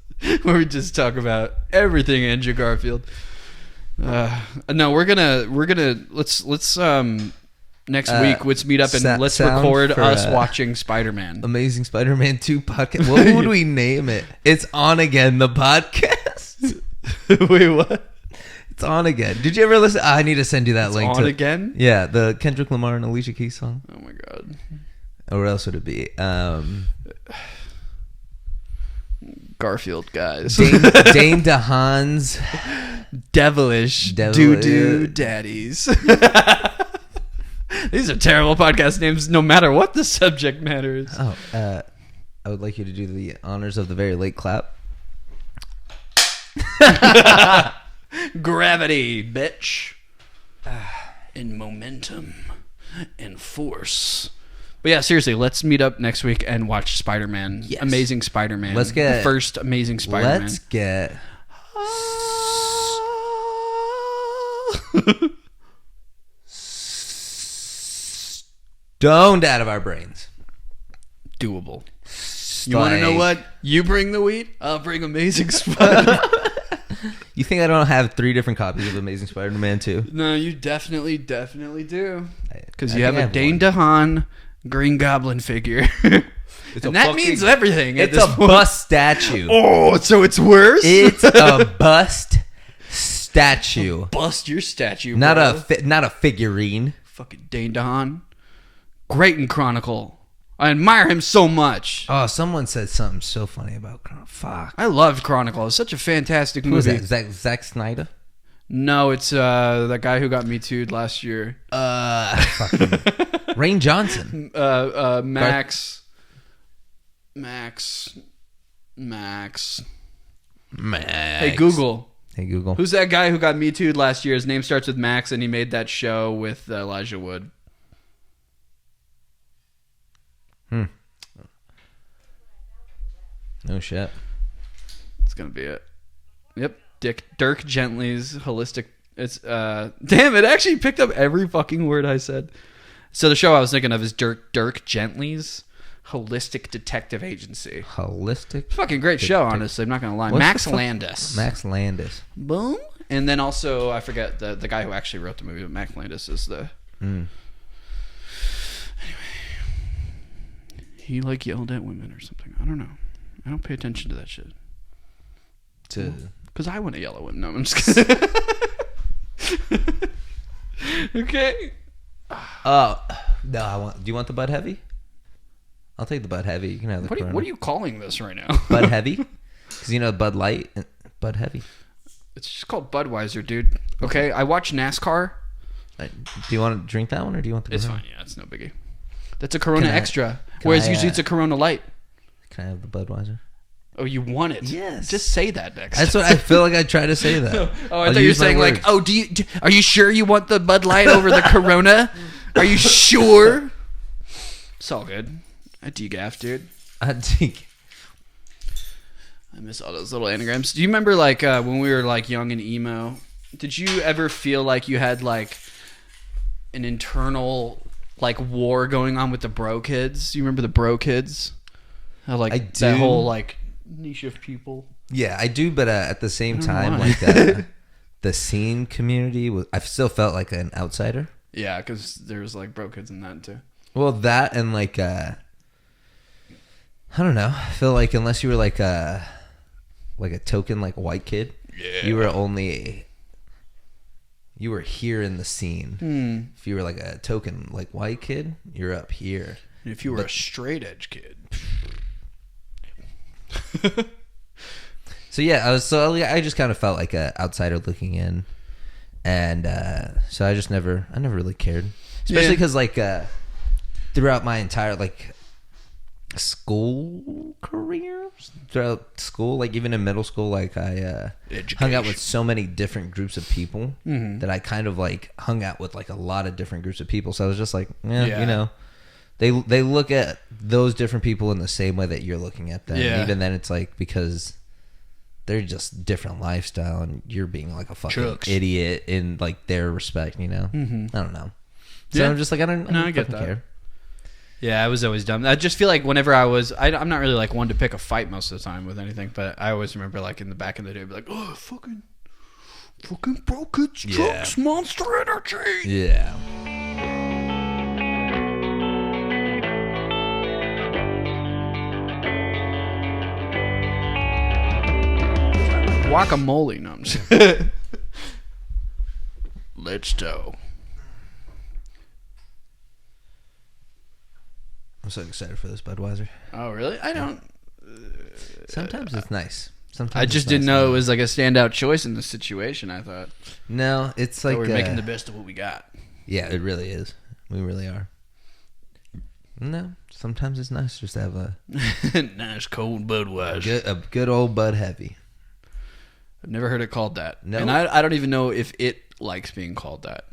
where we just talk about everything Andrew Garfield. No, we're gonna let's next week let's meet up and let's record us watching Spider-Man. Amazing Spider-Man 2 podcast. What would we name it? It's On Again, the podcast. Wait, what? It's On Again. Did you ever listen? I need to send you that link. On Again? Yeah, the Kendrick Lamar and Alicia Keys song. Oh my God. Or what else would it be? Garfield guys. Dane DeHaan's Devilish Doo-Doo Daddies. These are terrible podcast names no matter what the subject matter is. Oh, I would like you to do the honors of the very late clap. Gravity, bitch. And momentum and force. But yeah, seriously, let's meet up next week and watch Spider-Man. Yes. Amazing Spider-Man. Let's get the first Amazing Spider-Man. Let's get stoned out of our brains. Doable. You want to know what? You bring the weed, I'll bring Amazing Spider-Man. You think I don't have 3 different copies of Amazing Spider-Man 2? No, you definitely do. Because you have a Dane DeHaan Green Goblin figure. And that means everything. It's a bust statue. Oh, so it's worse? It's a bust statue. Bust your statue, not bro. Not a figurine. Fucking Dane DeHaan. Great in Chronicle. I admire him so much. Oh, someone said something so funny about Chronicle. Fuck. I loved Chronicle. It's such a fantastic movie. Who is that? Zack Snyder? No, it's that guy who got Me Too'd last year. Rain Johnson. Max. Hey, Google. Hey, Google. Who's that guy who got Me Too'd last year? His name starts with Max, and he made that show with Elijah Wood. No shit. It's gonna be it. Yep. Dirk Gently's holistic. It's damn. It actually picked up every fucking word I said. So the show I was thinking of is Dirk Gently's Holistic Detective Agency. Holistic. Fucking great show, honestly. I'm not gonna lie. Max Landis. Max Landis. Boom. And then also I forget the guy who actually wrote the movie, but Max Landis is the. Anyway, he like yelled at women or something. I don't know. I don't pay attention to that shit. Because I want to yell at women. No, I'm just kidding. Okay. Oh no! Do you want the Bud Heavy? I'll take the Bud Heavy. You can have the Corona. What are you calling this right now? Bud Heavy? Because Bud Light and Bud Heavy. It's just called Budweiser, dude. Okay, I watch NASCAR. Do you want to drink that one or do you want the? It's fine. Yeah, it's no biggie. That's a Corona Extra, whereas usually it's a Corona Light. Can I have the Budweiser? Oh, you want it? Yes. Just say that next. That's what I feel like I try to say that. Oh, I thought you were saying like, oh, are you sure you want the Bud Light over the Corona? Are you sure? It's all good. I degaff, dude. I miss all those little anagrams. Do you remember like when we were like young and emo? Did you ever feel like you had like an internal like war going on with the bro kids? Do you remember the bro kids? How, like, I do. That whole like niche of people. Yeah, I do, but at the same time, like the scene community, I still felt like an outsider. Yeah, because there's like bro kids in that too. Well, that and like I don't know. I feel like unless you were like a token like white kid, you were here in the scene. If you were like a token like white kid, you're up here. And if you were a straight edge kid. So yeah, I just kind of felt like an outsider looking in, and so I never really cared, especially because like throughout my entire like school career, throughout school, like even in middle school, like I hung out with so many different groups of people that I kind of like hung out with like a lot of different groups of people. So I was just like, They look at those different people in the same way that you're looking at them. Yeah. Even then, it's like because they're just different lifestyle, and you're being like a fucking idiot in like their respect. I don't know. So I'm just like I don't get that. Care. Yeah, I was always dumb. I just feel like whenever I'm not really like one to pick a fight most of the time with anything, but I always remember like in the back of the day, I'd be like, oh fucking bro kids, trucks, Monster Energy. Yeah. Guacamole. No, I'm just Let's go. I'm so excited for this Budweiser. Oh, really? I don't. Sometimes it's nice. Sometimes I just didn't know it was like a standout choice in this situation. I thought. No, it's like we're making the best of what we got. Yeah, it really is. We really are. No, sometimes it's nice just to have a nice cold Budweiser. A good old Bud Heavy. I've never heard it called that. No. And I don't even know if it likes being called that.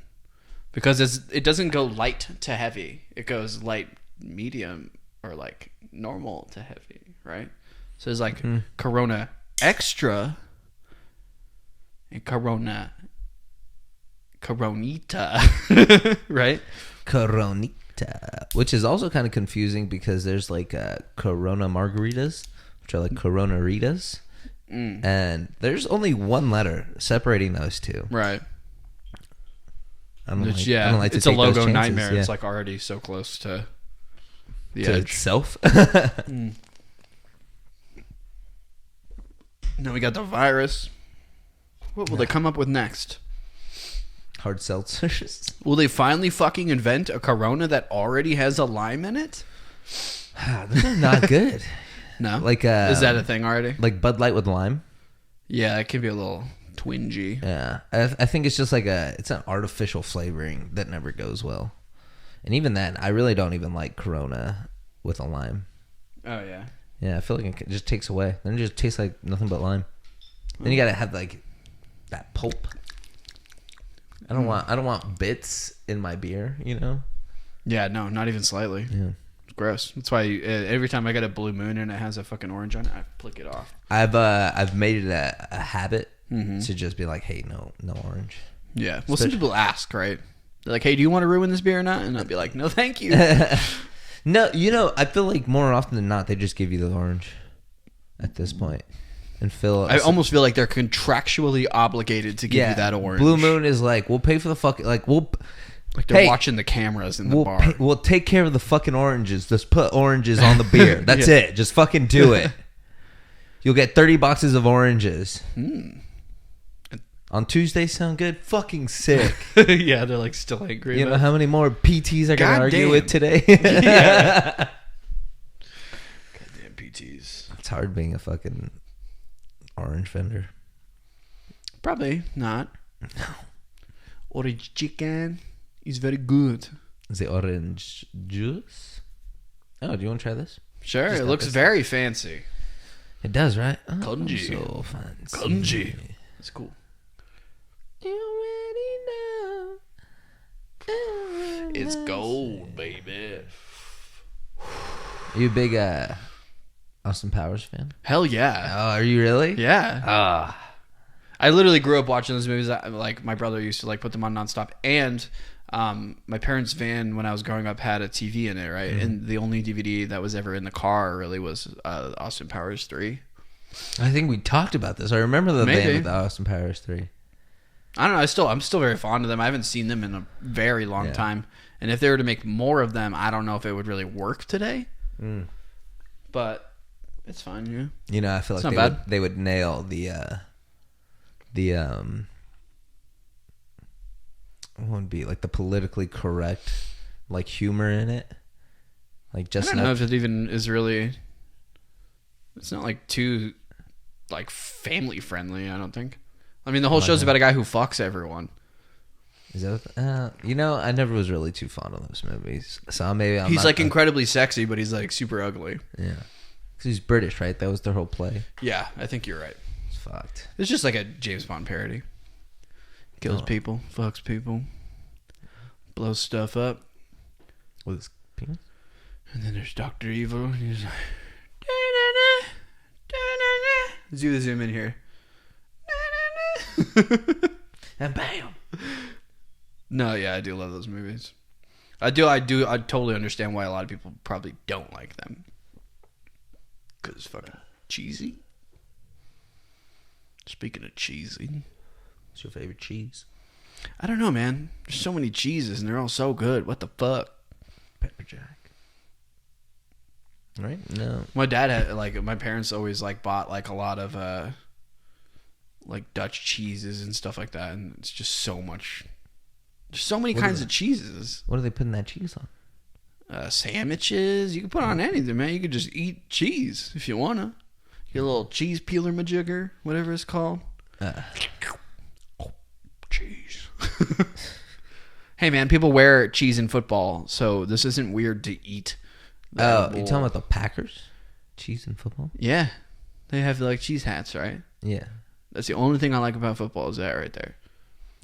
Because it doesn't go light to heavy. It goes light, medium, or like normal to heavy, right? So it's like Corona Extra and Coronita, right? Coronita. Which is also kind of confusing because there's like Corona Margaritas, which are like Coronaritas. And there's only one letter separating those two. Right. I don't like it's a logo nightmare. Yeah. It's like already so close to the edge itself. Now we got the virus. What will they come up with next? Hard seltzers. Will they finally fucking invent a Corona that already has a lime in it? Those are not good. No? Like is that a thing already? Like Bud Light with lime? Yeah, it can be a little twingy. Yeah. I think it's just like it's an artificial flavoring that never goes well. And even then, I really don't even like Corona with a lime. Oh, yeah. Yeah, I feel like it just takes away. Then it just tastes like nothing but lime. Then you gotta have like pulp. I don't want bits in my beer, you know? Yeah, no, not even slightly. Yeah. It's gross. That's why every time I get a Blue Moon and it has a fucking orange on it, I flick it off. I've made it a habit to just be like, hey, no orange. Yeah. Well, some people ask, right? They're like, hey, do you want to ruin this beer or not? And I'd be like, no, thank you. No, you know, I feel like more often than not, they just give you the orange at this point. And I almost feel like they're contractually obligated to give you that orange. Blue Moon is like, we'll pay for the fucking, like they're watching the cameras in the bar. We'll take care of the fucking oranges. Just put oranges on the beer. That's it. Just fucking do it. You'll get 30 boxes of oranges. On Tuesday, sound good? Fucking sick. Yeah, they're like still angry. You know how many more PTs I gotta argue with today? Yeah. Goddamn PTs. It's hard being a fucking orange vendor. Probably not. No. Orange chicken is very good. Is it orange juice? Oh, do you want to try this? Sure. It looks very fancy. It does, right? Oh, Congee. So fancy. Congee. It's cool. You already know. It's gold, baby. Are you a big Austin Powers fan? Hell yeah. Oh, are you really? Yeah. I literally grew up watching those movies. Like my brother used to like put them on nonstop, and my parents' van when I was growing up had a TV in it, right? And the only DVD that was ever in the car really was Austin Powers 3. I think we talked about this. I remember the van with Austin Powers 3. I don't know. I'm still very fond of them. I haven't seen them in a very long time, and if they were to make more of them, I don't know if it would really work today. But it's fine. Yeah. You know, I feel like they would nail the what would be like the politically correct like humor in it, like just I don't know if it even is really. It's not like too like family friendly. I don't think. I mean, the whole show's about a guy who fucks everyone. Is that you know? I never was really too fond of those movies, so maybe he's like incredibly sexy, but he's like super ugly. Yeah, because he's British, right? That was their whole play. Yeah, I think you're right. It's fucked. It's just like a James Bond parody. Kills people, fucks people, blows stuff up with his penis. And then there's Dr. Evil. And he's like, let's do the zoom in here. And bam. No, yeah, I do love those movies. I totally understand why a lot of people probably don't like them. Because it's fucking cheesy. Speaking of cheesy. What's your favorite cheese? I don't know, man. There's so many cheeses and they're all so good. What the fuck? Pepper Jack. Right? No. My dad had, my parents always, bought, a lot of, Dutch cheeses and stuff like that. And it's just so much. There's so many kinds of cheeses. What are they putting that cheese on? Sandwiches. You can put on anything, man. You could just eat cheese if you want to. Get a little cheese peeler majigger, whatever it's called. Cheese. Hey, man, people wear cheese in football, so this isn't weird to eat. Oh, you talking about the Packers? Cheese in football? Yeah. They have, cheese hats, right? Yeah. That's the only thing I like about football is that right there.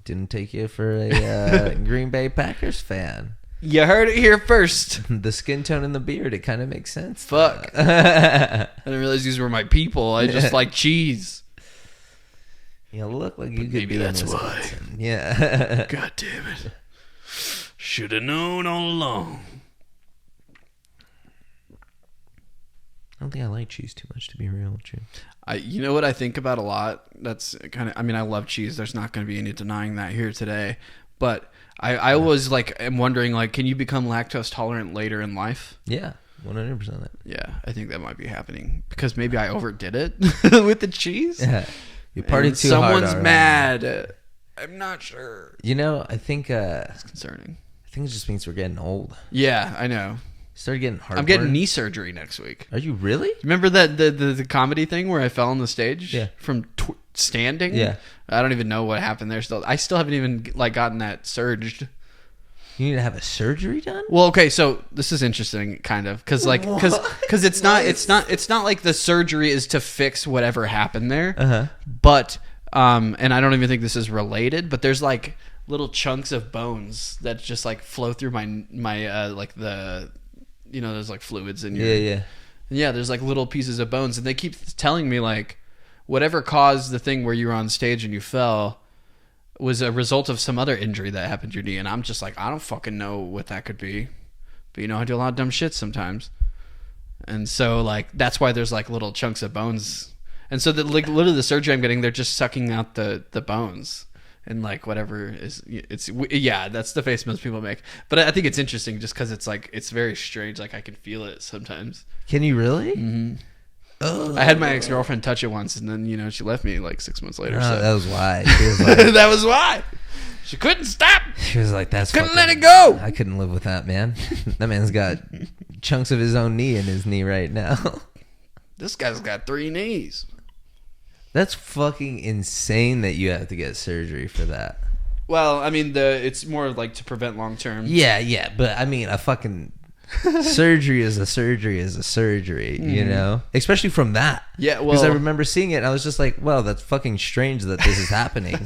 Didn't take you for a Green Bay Packers fan. You heard it here first. The skin tone and the beard, it kind of makes sense. Fuck. I didn't realize these were my people. I just like cheese. You look like you could maybe be that's why. Yeah. God damn it. Should have known all along. I don't think I like cheese too much, to be real with you. You know what I think about a lot? That's kind of, I love cheese. There's not going to be any denying that here today. But I always am wondering, can you become lactose tolerant later in life? Yeah, 100%. Yeah, I think that might be happening because maybe I overdid it with the cheese. Yeah, you partied too hard. Someone's mad. I'm not sure. You know, I think it's concerning. I think it just means we're getting old. Yeah, I know. Started getting heartburn. I'm getting knee surgery next week. Are you really? Remember that the comedy thing where I fell on the stage? Yeah. From standing? Yeah. I don't even know what happened there. I still haven't even gotten that surged. You need to have a surgery done? Well, okay, so this is interesting, kind of, because it's not like the surgery is to fix whatever happened there, but and I don't even think this is related, but there's like little chunks of bones that just like flow through my like the, there's like fluids in your... Yeah, there's like little pieces of bones, and they keep telling me like whatever caused the thing where you were on stage and you fell was a result of some other injury that happened to your knee. And I'm just like, I don't fucking know what that could be. But I do a lot of dumb shit sometimes. And so like, that's why there's like little chunks of bones. And so like literally the surgery I'm getting, they're just sucking out the bones. And like whatever that's the face most people make. But I think it's interesting just because it's like, it's very strange. Like I can feel it sometimes. Can you really? Mm-hmm. I had my ex-girlfriend touch it once, and then she left me like 6 months later. So. That was why. She was like, that was why. She couldn't stop. She was like, couldn't let it go. I couldn't live with that, man. That man's got chunks of his own knee in his knee right now. This guy's got 3 knees. That's fucking insane that you have to get surgery for that. Well, I mean, it's more like to prevent long term. Yeah, but I mean, a fucking surgery is a surgery, mm-hmm. Especially from that. Yeah, well, because I remember seeing it and I was just like, well, that's fucking strange that this is happening.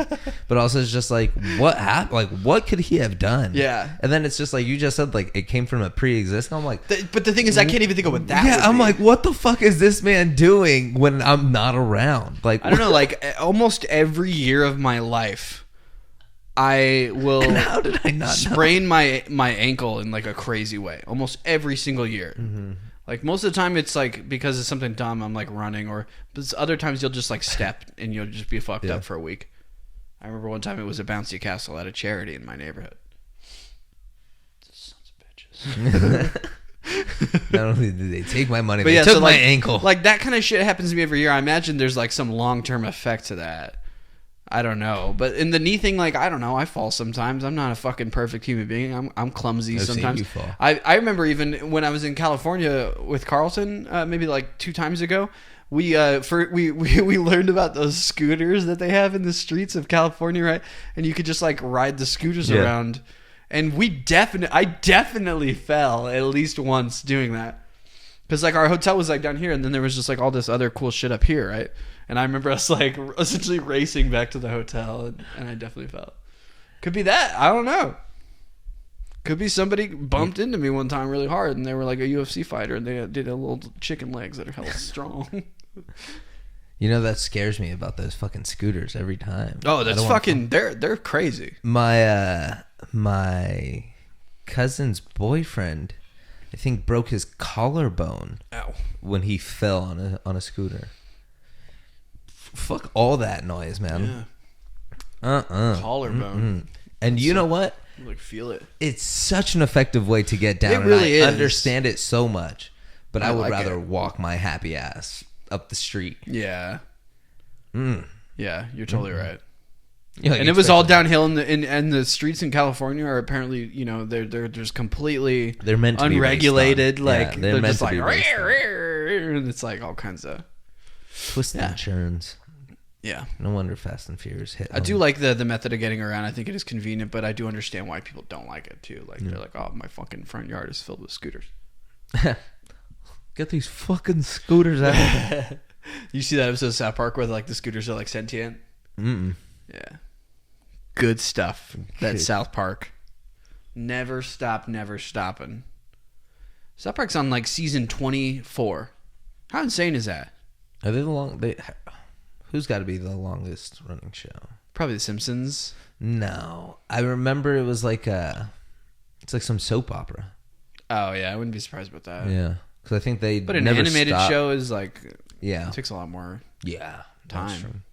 But also it's just like, what happened? Like, what could he have done? Yeah. And then it's just like, you just said like it came from a pre-existing. I'm like, but the thing is, I can't even think of what that would I'm be. like, what the fuck is this man doing when I'm not around? Like, I don't know, like almost every year of my life I will how did I not sprain my ankle in like a crazy way almost every single year. Mm-hmm. Like most of the time it's like because it's something dumb, I'm like running, but other times you'll just like step and you'll just be fucked up for a week. I remember one time it was a bouncy castle at a charity in my neighborhood. Sons of bitches. Not only did they take my money, but they took my ankle. Like that kind of shit happens to me every year. I imagine there's like some long-term effect to that. I don't know, but in the knee thing, like I don't know, I fall sometimes. I'm not a fucking perfect human being. I'm clumsy sometimes. Seen you fall. I remember even when I was in California with Carlton, maybe like 2 times ago, we learned about those scooters that they have in the streets of California, right? And you could just like ride the scooters around, and I definitely fell at least once doing that, because like our hotel was like down here, and then there was just like all this other cool shit up here, right? And I remember us like essentially racing back to the hotel, and I definitely fell. Could be that. I don't know. Could be somebody bumped into me one time really hard, and they were like a UFC fighter, and they did a little chicken legs that are hella strong. That scares me about those fucking scooters every time. Oh, that's fucking. They're crazy. My cousin's boyfriend, I think, broke his collarbone. Ow. When he fell on a scooter. Fuck all that noise, man. Yeah. Collarbone. Mm-mm. And you know what? Like feel it. It's such an effective way to get down. It really is. I understand it so much, but I would rather walk my happy ass up the street. Yeah. Mm. Yeah, you're totally right. And it was all downhill in the streets in California are apparently, they're just completely they're meant to unregulated. Be like they're just like and it's like all kinds of twists and turns. Yeah. No wonder Fast and Furious hit. I do like the method of getting around. I think it is convenient, but I do understand why people don't like it too. Like they're like, oh, my fucking front yard is filled with scooters. Get these fucking scooters out. You see that episode of South Park where like the scooters are like sentient? Mm-mm. Yeah. Good stuff. That South Park. Never stop, never stopping. South Park's on like season 24. How insane is that? Are they who's got to be the longest running show? Probably The Simpsons. No, I remember it was like it's like some soap opera. Oh yeah, I wouldn't be surprised about that. Yeah, because I think they. But an animated show is like, it takes a lot more. Yeah, time.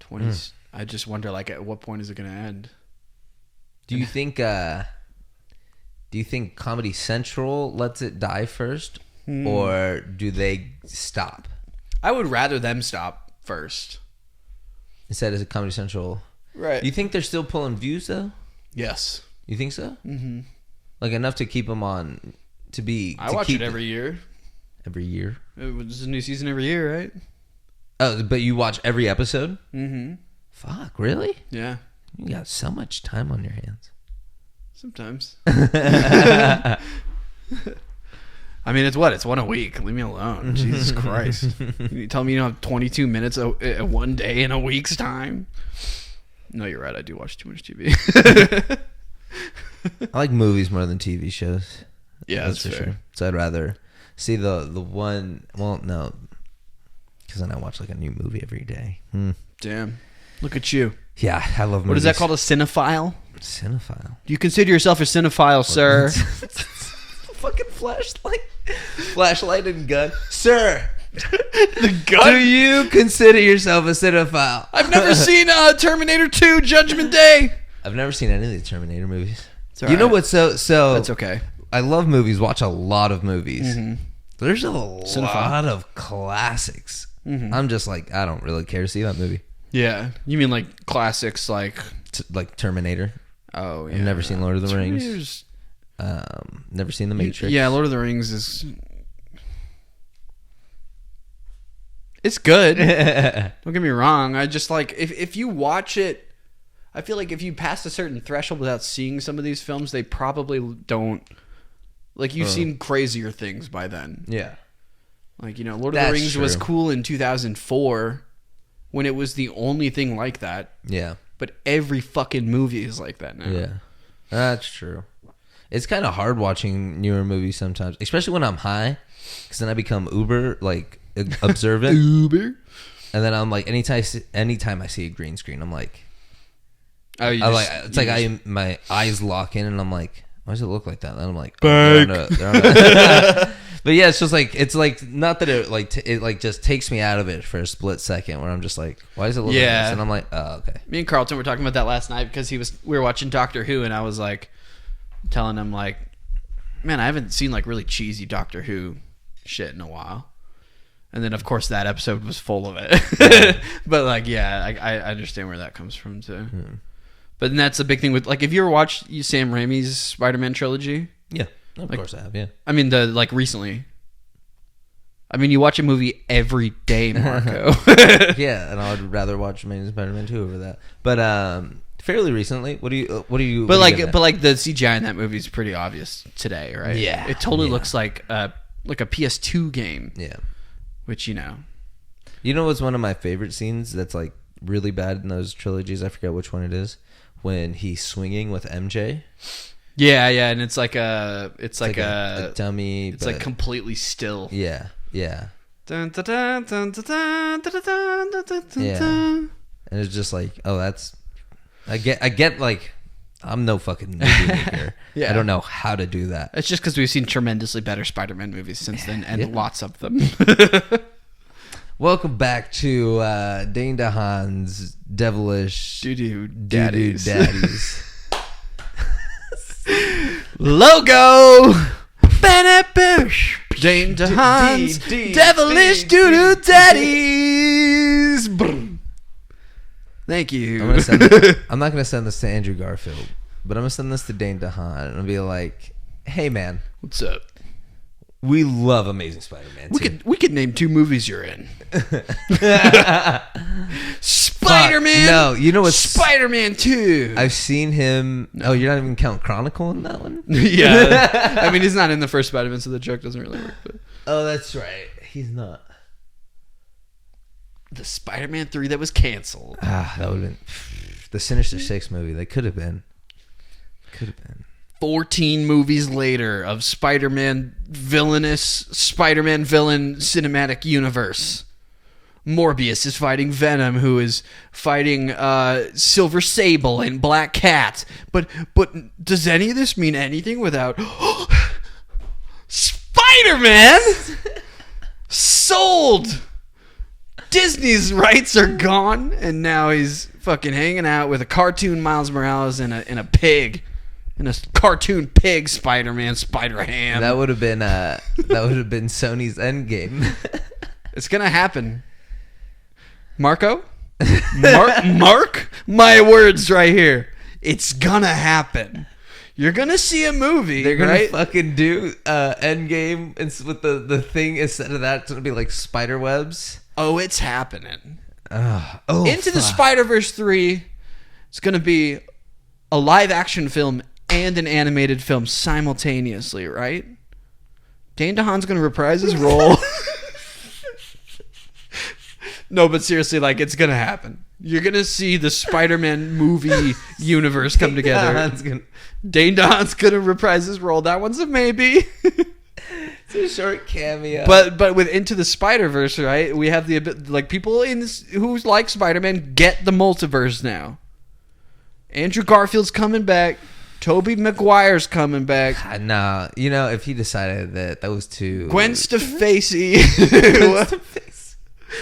20s. I just wonder, like, at what point is it going to end? Do you think Comedy Central lets it die first, or do they stop? I would rather them stop first. Instead of Comedy Central. Right. Do you think they're still pulling views, though? Yes. You think so? Mm-hmm. Like, enough to keep them on, I watch it every year. Every year? There's a new season every year, right? Oh, but you watch every episode? Mm-hmm. Fuck, really? Yeah. You got so much time on your hands. Sometimes. I mean, it's what? It's one a week. Leave me alone. Jesus Christ. You tell me you don't have 22 minutes one day in a week's time? No, you're right. I do watch too much TV. I like movies more than TV shows. Yeah, that's fair. Sure. So I'd rather see the one. Well, no, because then I watch like a new movie every day. Damn. Look at you. Yeah, I love movies. What is that called? A cinephile? Cinephile. Do you consider yourself a cinephile, sir? Fucking flashlight and gun, sir. The gun. Do you consider yourself a cinephile? I've never seen Terminator 2: Judgment Day. I've never seen any of the Terminator movies. You know what's so? That's okay. I love movies. Watch a lot of movies. Mm-hmm. There's a lot of classics. Mm-hmm. I'm just like, I don't really care to see that movie. Yeah, you mean like classics, like Terminator. Oh, yeah. I've never seen Lord of the Rings. Never seen The Matrix. Yeah, Lord of the Rings is. It's good. Don't get me wrong. I just like if you watch it, I feel like if you pass a certain threshold without seeing some of these films, they probably don't. Like you've seen crazier things by then. Yeah. Like, you know, Lord of the Rings was cool in 2004 when it was the only thing like that. Yeah. But every fucking movie is like that now. Yeah. That's true. It's kind of hard watching newer movies sometimes, especially when I'm high, because then I become uber like observant. Uber. And then I'm like, anytime I see a green screen, I'm like, my eyes lock in, and I'm like, why does it look like that? And I'm like, but yeah, it's just like, it's like, not that it just takes me out of it for a split second where I'm just like, why does it look like this? And I'm like, oh, okay. Me and Carlton were talking about that last night because we were watching Doctor Who, and I was like telling him like, man, I haven't seen like really cheesy Doctor Who shit in a while. And then of course that episode was full of it. But like, yeah, I understand where that comes from too. Hmm. But then that's the big thing with like, if you ever watched Sam Raimi's Spider-Man trilogy? Yeah. Of course I have, yeah. I mean, recently. I mean, you watch a movie every day, Marco. Yeah, and I would rather watch Amazing Spider-Man 2 over that. But fairly recently, what do you? But the CGI in that movie is pretty obvious today, right? Yeah, it totally looks like a PS2 game. Yeah, which you know what's one of my favorite scenes that's like really bad in those trilogies. I forget which one it is. When he's swinging with MJ. Yeah, and it's like a dummy. It's like completely still. Yeah. Dun, dun, dun, dun, dun, dun, dun, dun, dun, yeah. And it's just like, oh, that's. I get like, I'm no fucking movie maker. Yeah. I don't know how to do that. It's just because we've seen tremendously better Spider-Man movies since then, and lots of them. Welcome back to Dane DeHaan's Devilish Doo-Doo Daddies. Logo! Dane DeHaan's Devilish Doo-Doo Daddies. Thank you. I'm not going to send this to Andrew Garfield, but I'm going to send this to Dane DeHaan, and I'll be like, hey, man. What's up? We love Amazing Spider-Man 2. We could name 2 movies you're in. Spider-Man. No, you know what? Spider-Man 2. I've seen him. No. Oh, you're not even counting Chronicle in that one? Yeah. I mean, he's not in the first Spider-Man, so the joke doesn't really work. But. Oh, that's right. He's not. The Spider-Man 3 that was canceled. That would have been the Sinister Six movie. They could have been. 14 movies later of villainous Spider-Man villain cinematic universe. Morbius is fighting Venom, who is fighting Silver Sable and Black Cat. But does any of this mean anything without Spider-Man? Sold! Disney's rights are gone, and now he's fucking hanging out with a cartoon Miles Morales and a pig. And a cartoon pig Spider-Man, Spider-Ham. That would have been Sony's Endgame. It's gonna happen. Marco? Mark my words right here. It's gonna happen. You're gonna see a movie. They're gonna fucking do Endgame with the thing instead of that. It's gonna be like spider webs. Oh, it's happening. Into the Spider-Verse 3. It's gonna be a live action film and an animated film simultaneously, right? Dane DeHaan's going to reprise his role. No, but seriously, like, it's going to happen. You're going to see the Spider-Man movie universe come together. Dane DeHaan's going to reprise his role. That one's a maybe. It's a short cameo. But with Into the Spider-Verse, right, we have the, like, people who like Spider-Man get the multiverse now. Andrew Garfield's coming back. Tobey Maguire's coming back. Nah, you know, if he decided that was too... Gwen Stefani.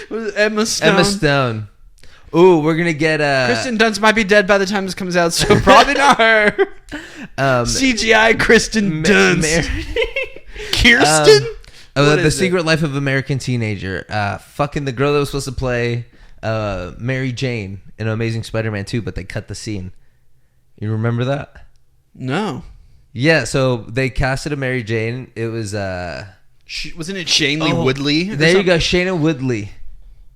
Emma Stone. Ooh, we're gonna get Kristen Dunst might be dead by the time this comes out, so probably not her. CGI Kristen Dunst. Kirsten? The Secret Life of American Teenager. Fucking the girl that was supposed to play Mary Jane in Amazing Spider-Man 2, but they cut the scene. You remember that? No. Yeah, so they casted a Mary Jane. It was wasn't it Shailene Woodley? There you go, Shailene Woodley.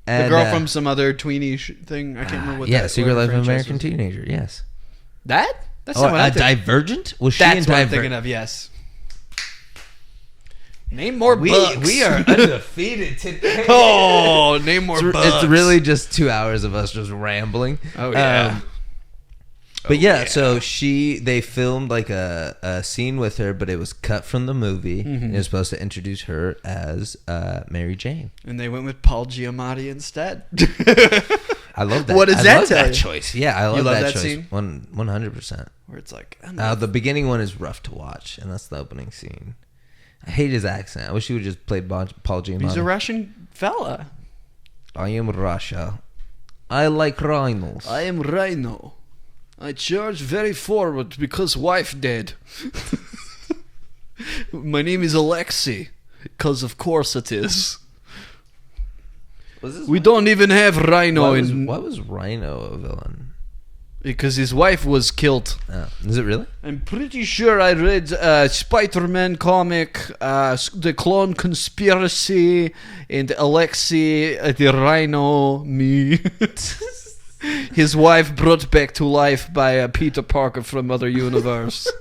And, the girl from some other tweeny thing. I can't remember what that was. Yeah, Secret Life of American Teenager, yes. That's not what I think. Divergent? Was she That's what I'm thinking of, yes. Name more books. We are undefeated today. Oh, name more books. It's really just 2 hours of us just rambling. Oh, yeah. But so they filmed like a scene with her, but it was cut from the movie. Mm-hmm. And it was supposed to introduce her as Mary Jane. And they went with Paul Giamatti instead. I love that. What does that tell you? Choice? Yeah, I love that choice. Scene? 100%. Where it's like... the beginning one is rough to watch, and that's the opening scene. I hate his accent. I wish he would just played Paul Giamatti. He's a Russian fella. I am Russia. I like rhinos. I am Rhino. I charge very forward because wife dead. My name is Alexei, because of course it is. We don't even have Rhino Why was Rhino a villain? Because his wife was killed. Oh, is it really? I'm pretty sure I read Spider-Man comic, The Clone Conspiracy, and Alexei, the Rhino, me. His wife brought back to life by Peter Parker from other universe.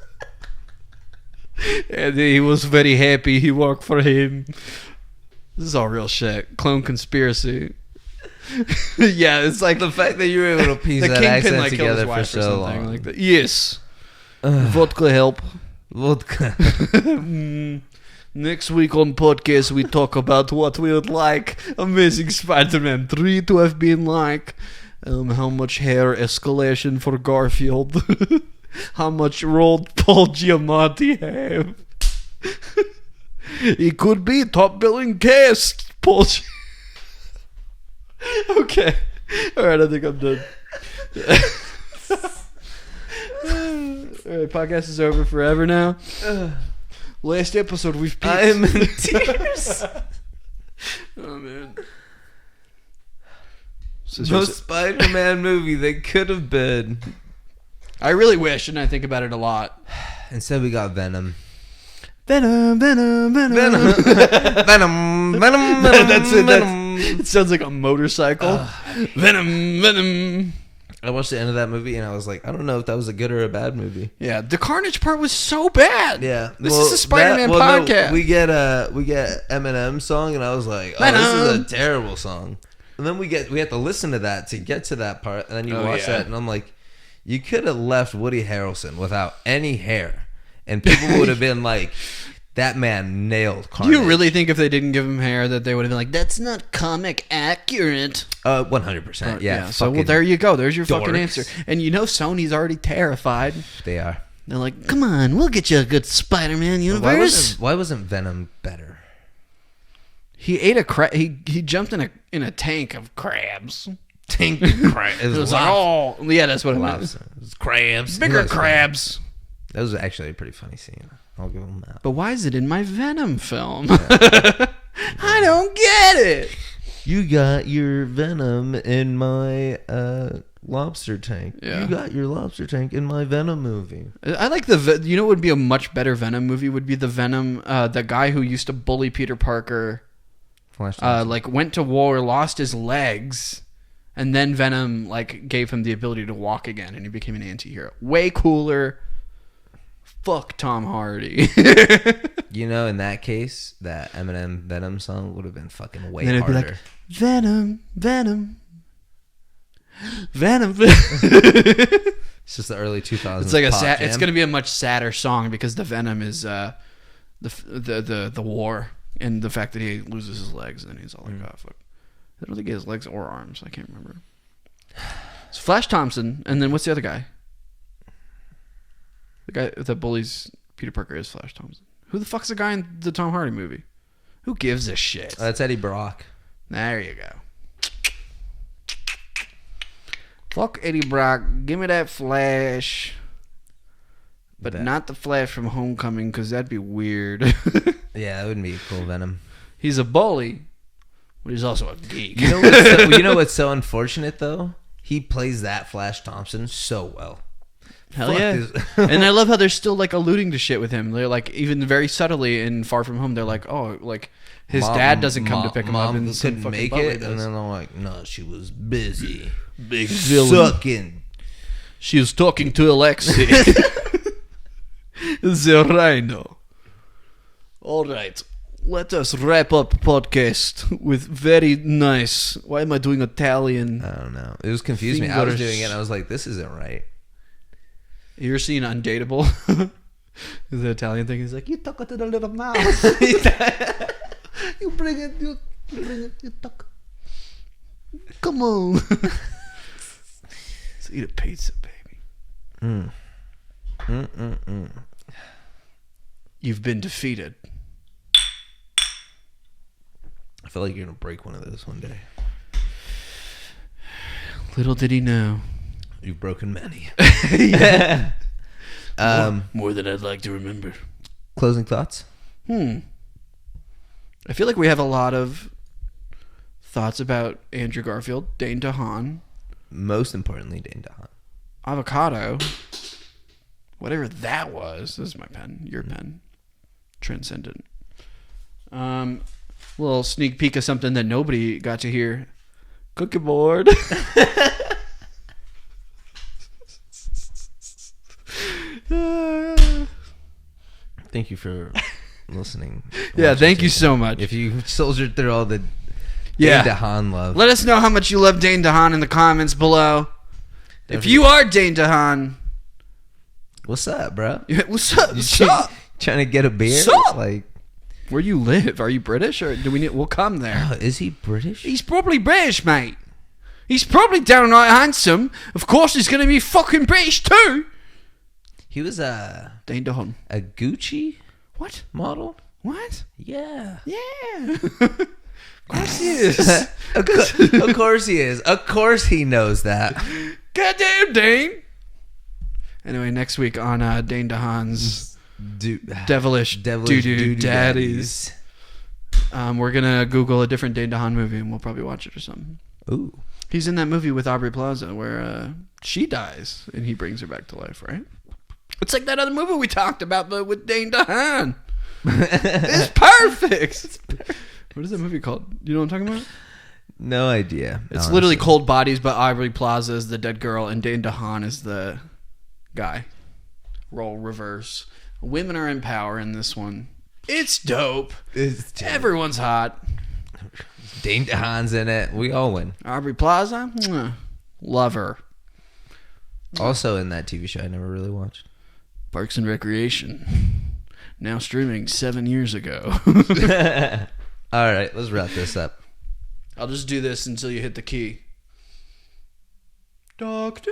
And he was very happy. He worked for him. This is all real shit. Clone Conspiracy. Yeah, it's like the fact that you were able to piece that accent together for so long. Like that. Yes. Vodka help. Vodka. Next week on podcast, we talk about what we would like Amazing Spider-Man 3 to have been like. How much hair escalation for Garfield? How much rolled Paul Giamatti have? He could be top billing cast. Paul. Okay. All right, I think I'm done. All right, podcast is over forever now. Last episode, we've peaked. I am in tears. Oh, man. The Spider-Man movie that could have been. I really wish, and I think about it a lot. Instead, we got Venom. Venom. Venom. That's it. It sounds like a motorcycle. Venom. I watched the end of that movie, and I was like, I don't know if that was a good or a bad movie. Yeah, the Carnage part was so bad. Yeah, this is a Spider-Man podcast. No, we get Eminem's song, and I was like, oh, this is a terrible song. And then we have to listen to that to get to that part, and then you watch that, and I'm like, you could have left Woody Harrelson without any hair, and people would have been like, that man nailed Carnage. Do you really think if they didn't give him hair that they would have been like, that's not comic accurate? 100%. Yeah. So there you go. There's your fucking answer. And you know Sony's already terrified. They are. They're like, come on, we'll get you a good Spider-Man universe. Why wasn't Venom better? He ate a crab. He jumped in a tank of crabs. Tank of crabs. It was like, oh, yeah, that's what it was. It was crabs. Bigger crabs. That was actually a pretty funny scene. I'll give him that. But why is it in my Venom film? I don't get it. You got your Venom in my lobster tank. Yeah. You got your lobster tank in my Venom movie. I like you know what would be a much better Venom movie would be the Venom, the guy who used to bully Peter Parker. Like went to war, lost his legs, and then Venom like gave him the ability to walk again, and he became an anti-hero. Way cooler. fuck Tom Hardy. You know, in that case, that Eminem Venom song would have been fucking way then harder. It'd be like, Venom, Venom, Venom. It's just the early 2000s. It's like it's going to be a much sadder song because the Venom is the war and the fact that he loses his legs and he's all like, oh fuck. I don't think he has legs or arms. I can't remember. It's Flash Thompson, and then what's the other guy? The guy that bullies Peter Parker is Flash Thompson. Who the fuck's the guy in the Tom Hardy movie? Who gives a shit? That's Eddie Brock. There you go. Fuck Eddie Brock. Give me that Flash. But not the Flash from Homecoming, because that'd be weird. Yeah, that wouldn't be a cool Venom. He's a bully, but he's also a geek. You know what's so unfortunate, though? He plays that Flash Thompson so well. Hell yeah. And I love how they're still like alluding to shit with him. They're like, even very subtly in Far From Home, they're like, oh, like his dad doesn't come to pick him up and couldn't make it. And then I'm like, no, she was busy. Big villain. Sucking. She was talking to Alexei. The Rhino. All right. Let us wrap up podcast with very nice. Why am I doing Italian? I don't know. It was confusing me. I was doing it and I was like, this isn't right. You ever seen Undateable? The Italian thing. He's like, you talk to the little mouse. You bring it, you talk. Come on. Let's eat a pizza, baby. You've been defeated. I feel like you're going to break one of those one day. Little did he know. You've broken many. Yeah. More than I'd like to remember. Closing thoughts? I feel like we have a lot of thoughts about Andrew Garfield, Dane DeHaan. Most importantly, Dane DeHaan. Avocado. Whatever that was. This is my pen. Your pen. Transcendent. Little sneak peek of something that nobody got to hear. Cookie board. Thank you for listening. Yeah, thank you so much. If you soldiered through all the Dane DeHaan love. Let us know how much you love Dane DeHaan in the comments below. Definitely. If you are Dane DeHaan, what's up, bro? What's up? What's up? Trying to get a beer? Like, where you live? Are you British or do we need? We'll come there. Is he British? He's probably British, mate. He's probably downright handsome. Of course, he's gonna be fucking British too. He was Dane DeHaan. A Gucci what model? What? Yeah. Of course he is. Of course he is. Of course he knows that. Goddamn Dane. Anyway, next week on Dane DeHaan's Devilish Doo-Doo Daddies. We're gonna Google a different Dane DeHaan movie and we'll probably watch it or something. Ooh. He's in that movie with Aubrey Plaza where she dies and he brings her back to life, right? It's like that other movie we talked about, but with Dane DeHaan. It's perfect. What is that movie called? You know what I'm talking about? No idea. It's literally Cold Bodies, but Aubrey Plaza is the dead girl and Dane DeHaan is the guy. Role reverse. Women are in power in this one. It's dope. Everyone's hot. Dane DeHaan's in it. We all win. Aubrey Plaza, love her. Also in that TV show I never really watched. Parks and Recreation. Now streaming 7 years ago. All right, let's wrap this up. I'll just do this until you hit the key. Doctor.